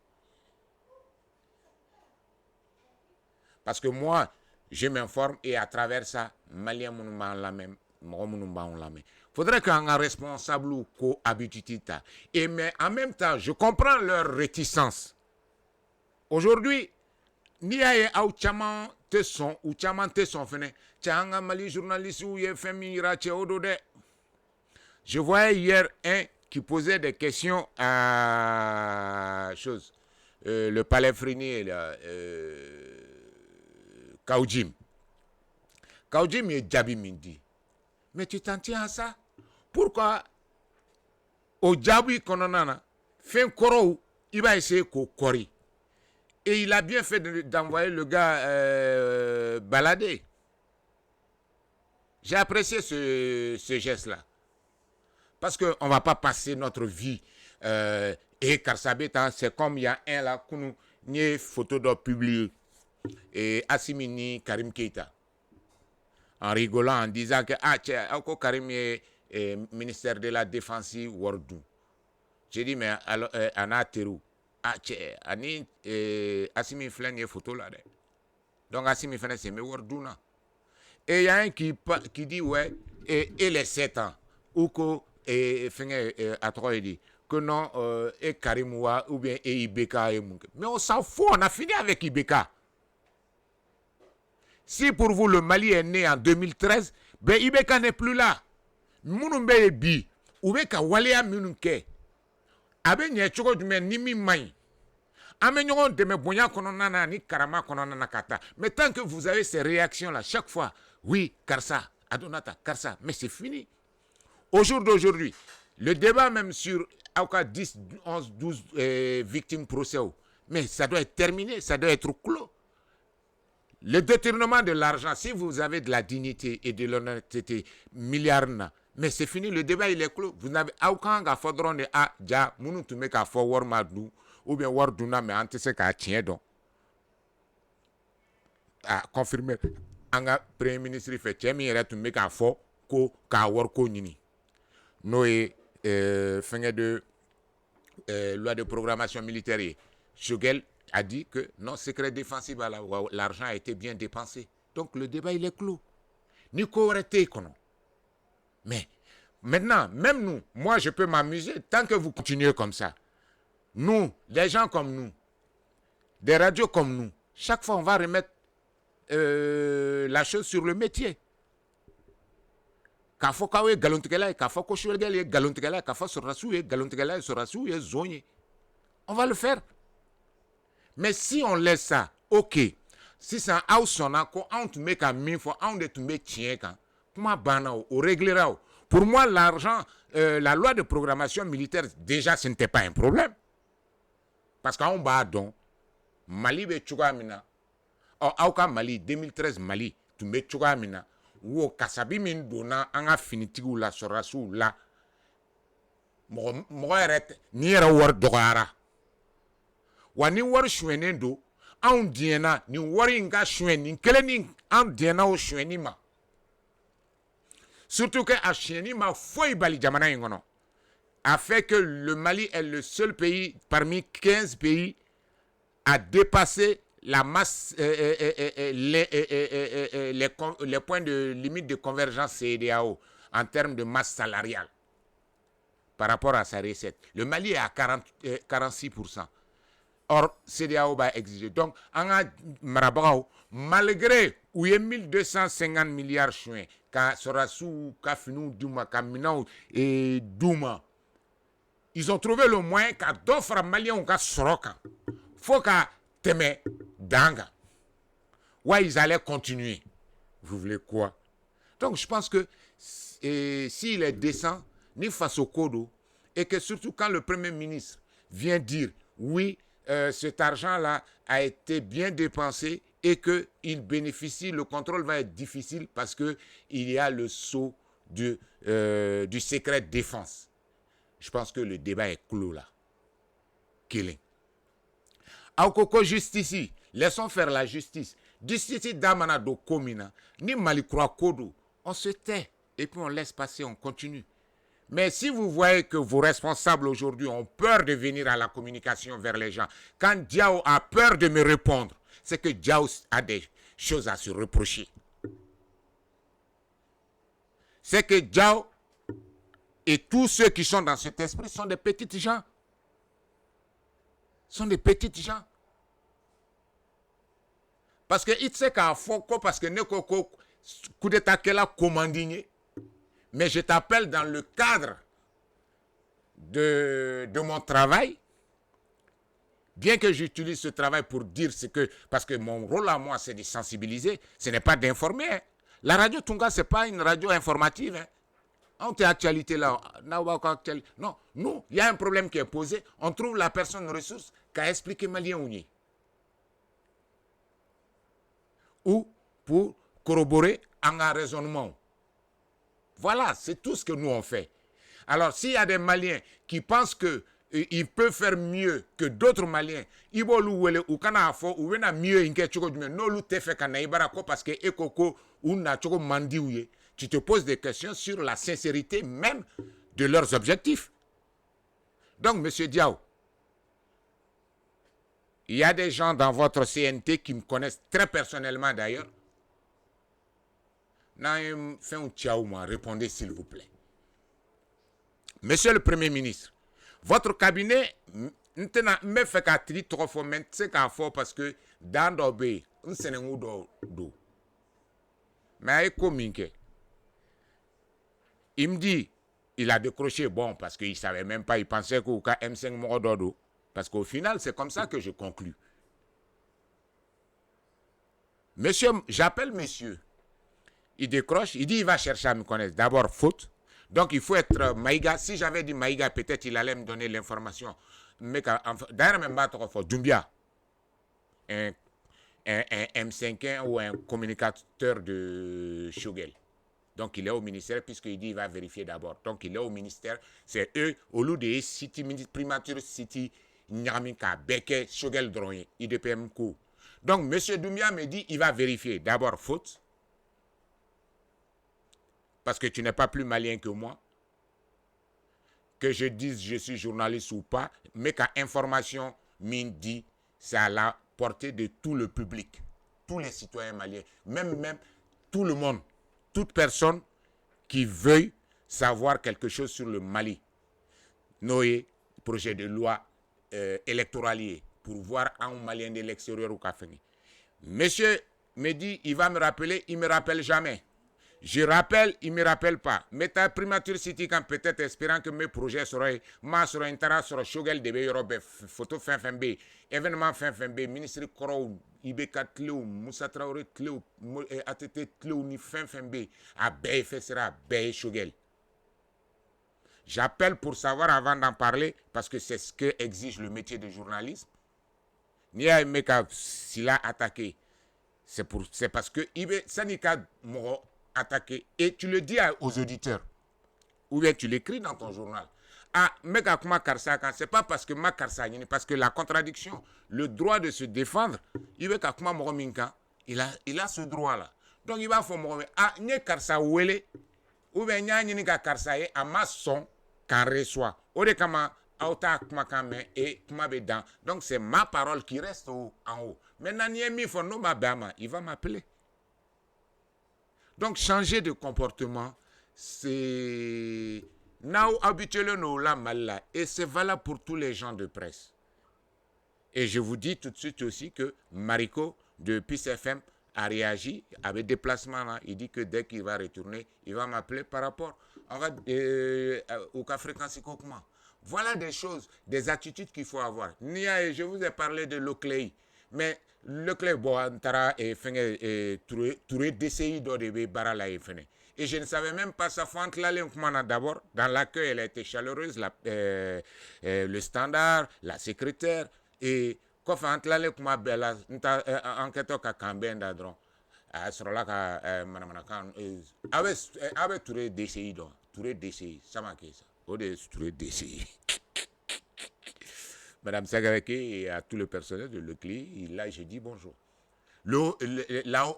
Speaker 2: Parce que moi, je m'informe et à travers ça, Malien Mounouba la même, Mounouba la même. Faudrait qu'un responsable ou co-habitude. Et mais en même temps, je comprends leur réticence. Aujourd'hui, ni aye au chaman te son ou chaman te son fene, changa mali journaliste ou ye femira che odode. Je voyais hier un qui posait des questions à chose, le palais Frinier là. Kaoudjim. Kaoudjim est Djabi Mindi. Mais tu t'en tiens à ça? Pourquoi au Djabi Kononana, fait un koro, il va essayer qu'au kori. Et il a bien fait d'envoyer le gars balader. J'ai apprécié ce geste-là. Parce qu'on ne va pas passer notre vie. Et Karsabeta, c'est comme il y a un là, qui nous a photo de publié. Et Assimini Karim Keita en rigolant en disant que Karim est ministère de la défense Wardou. J'ai dit mais alors Anna Terou Ani Assimi Flen photo là. Donc Assimi Flen c'est mes Wardou là. Et il y a un qui dit ouais et les 7 ans ou que à 3 dit que non et Karim ou bien et Ibeka mais on s'en fout, on a fini avec Ibeka. Si pour vous le Mali est né en 2013, ben Ibeka n'est plus là. Mounoumbe est bi, Ubeka Walea Mununke. Abe nye choko du men nimi mai. Amenyon de me bonya kononana ni karama kononana kata. Mais tant que vous avez ces réactions là chaque fois, oui, Karsa, Adonata, Karsa, mais c'est fini. Au jour d'aujourd'hui, le débat même sur 10, 11, 12 victimes procès, mais ça doit être terminé, ça doit être clos. Le détournement de l'argent, si vous avez de la dignité et de l'honnêteté, milliards, mais c'est fini, le débat il est clos. Vous n'avez aucun gars faudron de ja munu tu make a forward madou ou bien warduna mais antese ka tien donc. Confirmer. Anga premier ministre fait tien ira tu make a for ko ka war ko nini. Noé fin de loi de programmation militaire. Shogel a dit que non, secret défensif, l'argent a été bien dépensé. Donc le débat, il est clos. Nico arrêtez, mais maintenant, même nous, moi je peux m'amuser tant que vous continuez comme ça. Nous, des gens comme nous, des radios comme nous, chaque fois on va remettre la chose sur le métier. On va le faire. Mais si on laisse ça, ok. Si ça a son accord, on te met un minfo, on te met tien quand. Comment banao, au réglera. Pour moi, l'argent, la loi de programmation militaire, déjà, ce n'était pas un problème. Parce qu'on bat donc, Mali be chugamina. Auka Mali, 2013 Mali, tu mets chugamina. Ou kasabi min dona, anga finitigu la sorasu la. Moeret, ni era war dogara. Wani war shwenendo an diena ni wari nga shweni kele ni an diena o shweni ma surtout que a shweni ma foi bali jamana ngono a fait que le Mali est le seul pays parmi 15 pays à dépasser la masse les points de limite de convergence CEDEAO en termes de masse salariale par rapport à sa recette. Le Mali est à 46%. Or, CEDEAO va exiger. Donc, malgré où il y a 1250 milliards chouins, quand Sorassou, Kafinou, Douma, Kaminao et Douma, ils ont trouvé le moyen qu'à d'offres maliens ou qu'à Soroka. Faut qu'à Teme, Danga. Ouais, ils allaient continuer. Vous voulez quoi? Donc, je pense que s'il est décent, ni face au Kodo, et que surtout quand le Premier ministre vient dire oui, cet argent-là a été bien dépensé et qu'il bénéficie, le contrôle va être difficile parce qu'il y a le sceau du secret de défense. Je pense que le débat est clos là. killing. Aukoko justice, laissons faire la justice. Justice damana do komina, ni malikroa kodo, on se tait et puis on laisse passer, on continue. Mais si vous voyez que vos responsables aujourd'hui ont peur de venir à la communication vers les gens, quand Diao a peur de me répondre, c'est que Diao a des choses à se reprocher. C'est que Diao et tous ceux qui sont dans cet esprit sont des petites gens. Sont des petites gens. Parce que il sait qu'à Foko, parce que ne koko coup d'état qu'elle a commandé. Mais je t'appelle dans le cadre de mon travail. Bien que j'utilise ce travail pour dire ce que... Parce que mon rôle à moi, c'est de sensibiliser. Ce n'est pas d'informer. Hein. La radio Tunga, ce n'est pas une radio informative. Hein. On est actualité là. Non, nous, il y a un problème qui est posé. On trouve la personne ressource qui a expliqué malien ou nie. Ou pour corroborer un raisonnement. Voilà, c'est tout ce que nous on fait. Alors, s'il y a des Maliens qui pensent que ils peuvent faire mieux que d'autres Maliens, ils vont louer ou kana fo ou vena mieux inke choko du no lu te fait kana ibara ko parce que ekoko ou na choko mandi ouye. Tu te poses des questions sur la sincérité même de leurs objectifs. Donc, monsieur Diao, il y a des gens dans votre CNT qui me connaissent très personnellement d'ailleurs. Fais un tchao, moi, répondez s'il vous plaît. Monsieur le Premier ministre, votre cabinet me fait qu'à tri trop fort, mais c'est qu'à fort parce que dans l'obé, on s'en est do. Mais il me dit, il a décroché, bon, parce qu'il ne savait même pas, il pensait qu'au cas M5 Morododo. Parce qu'au final, c'est comme ça que je conclus. Monsieur, j'appelle monsieur. Il décroche, il dit il va chercher à me connaître. D'abord, faute. Donc, il faut être Maïga. Si j'avais dit Maïga, peut-être il allait me donner l'information. Mais d'ailleurs, même pas trop fort. Dumbia, un M5 ou un communicateur de Shogel. Donc, il est au ministère, puisqu'il dit il va vérifier d'abord. Donc, il est au ministère. C'est eux, au lieu de City, primature City, Nyamika, Beke, Shogel Droye, IDPM Kou. Donc, monsieur Doumbia me dit il va vérifier. D'abord, faute. Parce que tu n'es pas plus malien que moi. Que je dise je suis journaliste ou pas, mais qu'à information, m'in dit, c'est à la portée de tout le public, tous les citoyens maliens, même tout le monde, toute personne qui veuille savoir quelque chose sur le Mali. Noé, projet de loi électoralier, pour voir un Malien de l'extérieur ou Kafeni. Monsieur me dit, il va me rappeler, il ne me rappelle jamais. Je rappelle, il ne me rappelle pas. Mais ta primature city quand peut-être espérant que mes projets seraient ma sur intara sur Shogel de Beyobe, photo fin B, événement fin B, ministre Koro, Ibeka Tlou, Moussa Traoré Tlou, ATT Tlou, ni fin B, à BF sera Bey Shogel. J'appelle pour savoir avant d'en parler, parce que c'est ce que exige le métier de journalisme. Nia Meka s'il a attaqué, c'est parce que Ibe Sanika Moro attaqué et tu le dis aux auditeurs ou bien tu l'écris dans ton journal. Ah, mega kuma karsa kan c'est pas parce que ma karsa parce que la contradiction, le droit de se défendre, il veut kakuma mominka, il a ce droit là. Donc il va faut momi ah nye karsa wele ou bien nya ni ka karsa e ama son kan reçoit. Ode kama auta kuma kame et kuma bedan. Donc c'est ma parole qui reste en haut. Maintenant ni mi fo no ma bama, il va m'appeler. Donc, changer de comportement, c'est... Now, habituellement, la mal et c'est valable pour tous les gens de presse. Et je vous dis tout de suite aussi que Mariko de Peace FM a réagi avec déplacement là. Il dit que dès qu'il va retourner, il va m'appeler par rapport au cas fréquence comment. Voilà des choses, des attitudes qu'il faut avoir. Je vous ai parlé de l'Oclei. Mais le club Boantara et Touré DCI de Barala et Fene. Et je ne savais même pas ça. D'abord, dans l'accueil, elle a été chaleureuse, le standard, la secrétaire. Et quand on a fait enquête à Cambé d'Adron, sur la avec Touré DCI, Touré DCI, ça m'a ça. Touré DCI. Madame Sagareke et à tout le personnel de l'ECLI. Là, j'ai dit bonjour. La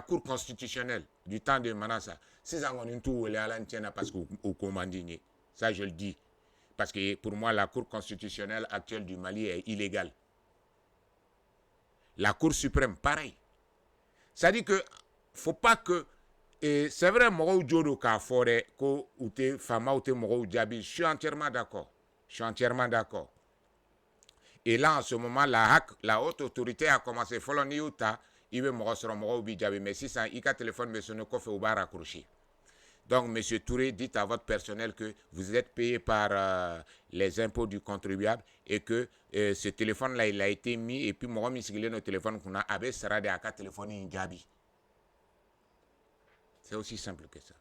Speaker 2: Cour constitutionnelle du temps de Manassa, c'est ça qu'on tout les Alantienne parce qu'au commandinier. Ça, je le dis. Parce que pour moi, la Cour constitutionnelle actuelle du Mali est illégale. La Cour suprême, pareil. Ça dit que faut pas que c'est vrai moro jodo ka fore ko ute fama ute moro jabi. Je suis entièrement d'accord. Et là, en ce moment, la haute autorité a commencé. Foloni Uta, il veut me bijabi. Mais si ça, il a téléphone, mais ce ne fait pas raccrocher. Donc, M. Touré, dites à votre personnel que vous êtes payé par les impôts du contribuable et que ce téléphone-là, il a été mis. Et puis, moi, je suis téléphone qu'on a avec Sarah de Aka téléphone in Gabi. C'est aussi simple que ça.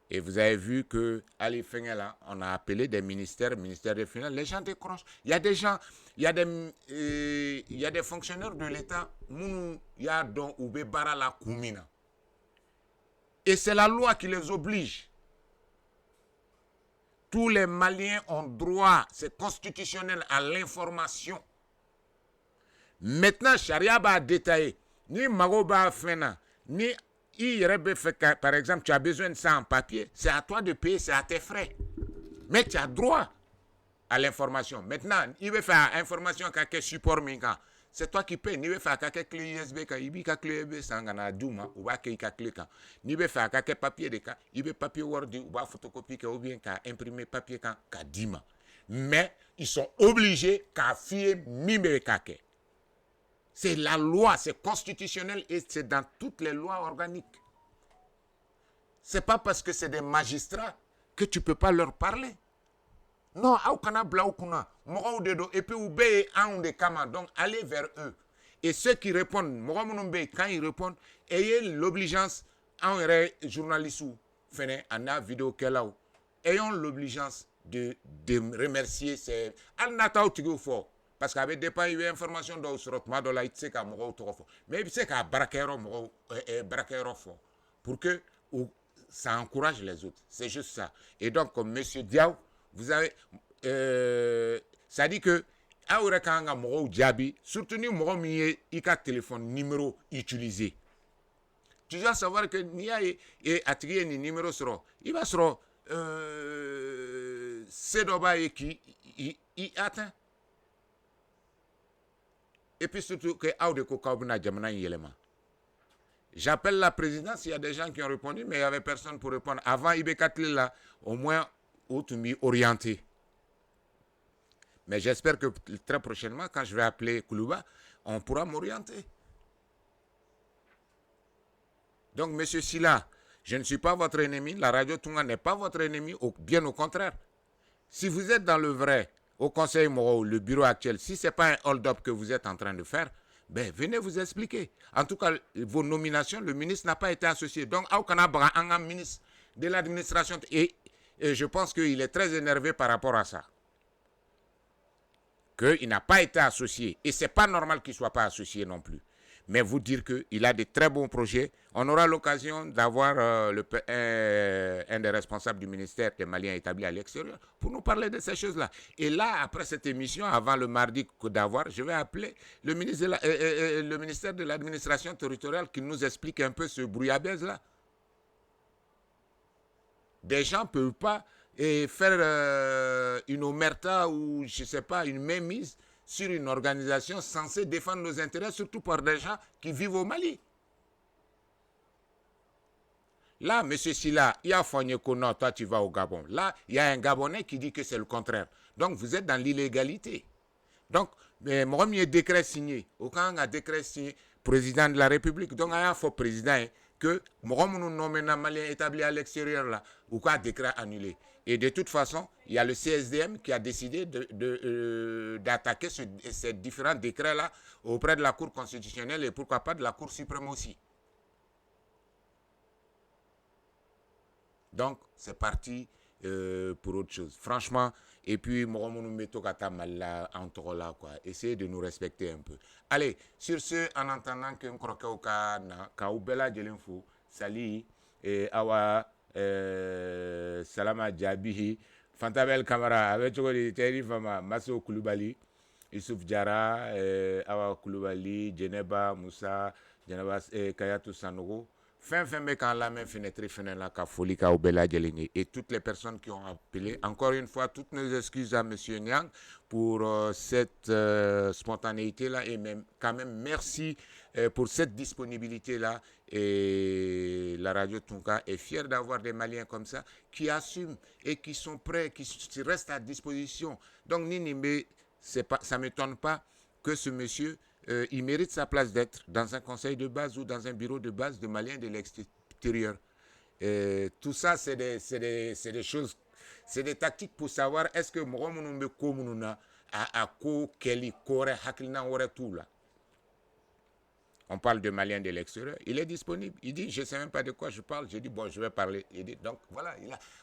Speaker 2: Et vous avez vu que à l'Ifengela, on a appelé des ministères des Finances. Les gens décrochent. Il y a des gens, il y a des fonctionnaires de l'État, il y a donc Oube Barala Koumina. Et c'est la loi qui les oblige. Tous les Maliens ont droit, c'est constitutionnel, à l'information. Maintenant, Sharia va détailler. Ni Magoba Fena, ni par exemple, tu as besoin de ça en papier, c'est à toi de payer, c'est à tes frais. Mais tu as droit à l'information. Maintenant, il veut faire information avec support minka. C'est toi qui payes. Il veut faire avec clé USB, il veut faire clé USB, ça en a douma, ou va clé ka. Il veut faire avec papier de ka, il veut papier Word, ou va photocopie ou bien ka imprimer papier ka dima. Mais ils sont obligés qu'à fier mime kake. C'est la loi, c'est constitutionnel et c'est dans toutes les lois organiques. C'est pas parce que c'est des magistrats que tu peux pas leur parler. Non, et puis donc allez vers eux. Et ceux qui répondent, quand ils répondent, ayez l'obligeance, en journaliste ou vidéo ayons l'obligeance de remercier ces parce qu'avec des pas eu information dans ce rotma dans la itse ka mo to fo mais c'est qu'à braquero fort pour que ça encourage les autres, c'est juste ça. Et donc comme monsieur Diaw, vous avez ça dit que aure kanga mo jabi surtout ni mo mi ika téléphone numéro utilisé. Tu dois savoir que ni a et attirer ni numéro sera il va sera c'est doba et qui il atteint. Et puis surtout que j'appelle la présidence, il y a des gens qui ont répondu, mais il n'y avait personne pour répondre. Avant Ibekatli là, au moins, orienté. Mais j'espère que très prochainement, quand je vais appeler Koulouba, on pourra m'orienter. Donc, monsieur Silla, je ne suis pas votre ennemi, la radio Tunga n'est pas votre ennemi, bien au contraire. Si vous êtes dans le vrai, au Conseil Moro, le bureau actuel, si ce n'est pas un hold-up que vous êtes en train de faire, ben venez vous expliquer. En tout cas, vos nominations, le ministre n'a pas été associé. Donc, un ministre de l'administration, et je pense qu'il est très énervé par rapport à ça. Qu'il n'a pas été associé. Et ce n'est pas normal qu'il ne soit pas associé non plus. Mais vous dire qu'il a de très bons projets. On aura l'occasion d'avoir un des responsables du ministère des Maliens établis à l'extérieur pour nous parler de ces choses-là. Et là, après cette émission, avant le mardi d'avoir, je vais appeler le ministère de l'administration territoriale qui nous explique un peu ce brouillabaisse-là. Des gens ne peuvent pas faire une omerta ou, je ne sais pas, une mainmise sur une organisation censée défendre nos intérêts, surtout pour des gens qui vivent au Mali. Là, M. Silla, il y a Fognekono, toi tu vas au Gabon. Là, il y a un Gabonais qui dit que c'est le contraire. Donc, vous êtes dans l'illégalité. Donc, mon premier décret signé, aucun décret signé, président de la République, donc il y a un faux président, que mon nommé un Malien établi à l'extérieur, là, ou quoi, décret annulé. Et de toute façon, il y a le CSDM qui a décidé d'attaquer ces différents décrets-là auprès de la Cour constitutionnelle et pourquoi pas de la Cour suprême aussi. Donc, c'est parti pour autre chose. Franchement, et puis, essayez de nous respecter un peu. Allez, sur ce, en entendant que Kaoubela Djelinfou, Sali, Awa, Salama Djabihi, Fantabel Camara, avec Thierry Fama, Masso Koulibaly, Youssouf Diarra, Awa Koulibaly, Djeneba Moussa, Djeneba Kayatou Sanogo. Fin mec en la main fenêtre là Kafolika au Bella Djelingi et toutes les personnes qui ont appelé. Encore une fois, toutes nos excuses à Monsieur Nyang pour cette spontanéité là et même quand même merci pour cette disponibilité là. Et la radio Tunka est fière d'avoir des Maliens comme ça qui assument et qui sont prêts, qui restent à disposition. Donc Ninimbe, ça m'étonne pas que ce monsieur il mérite sa place d'être dans un conseil de base ou dans un bureau de base de Maliens de l'extérieur. Tout ça, c'est des choses, c'est des tactiques pour savoir est-ce que Mouromounoume Koumouna a Keli Kore Haklina Ore tout là. On parle de Maliens de l'extérieur. Il est disponible. Il dit, je ne sais même pas de quoi je parle. Je dis, bon, je vais parler. Il dit, donc voilà,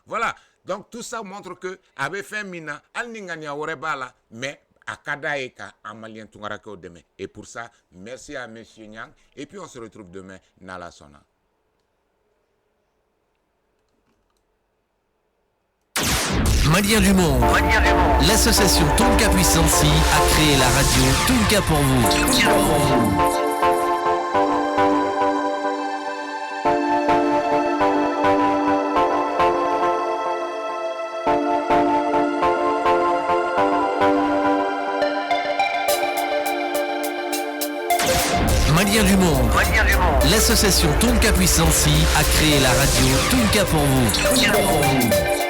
Speaker 2: voilà. Donc tout ça montre que avait fait Mina, Al-Ningania Orebala, mais à Kadaeka, en Malien Tungarako demain. Et pour ça, merci à M. Nyang. Et puis on se retrouve demain dans la Sona.
Speaker 1: Maliens du monde. L'association Tonka Puissance a créé la radio Tonka pour vous. Maliens du monde. L'association Tonka Puissance a créé la radio Tonka pour vous.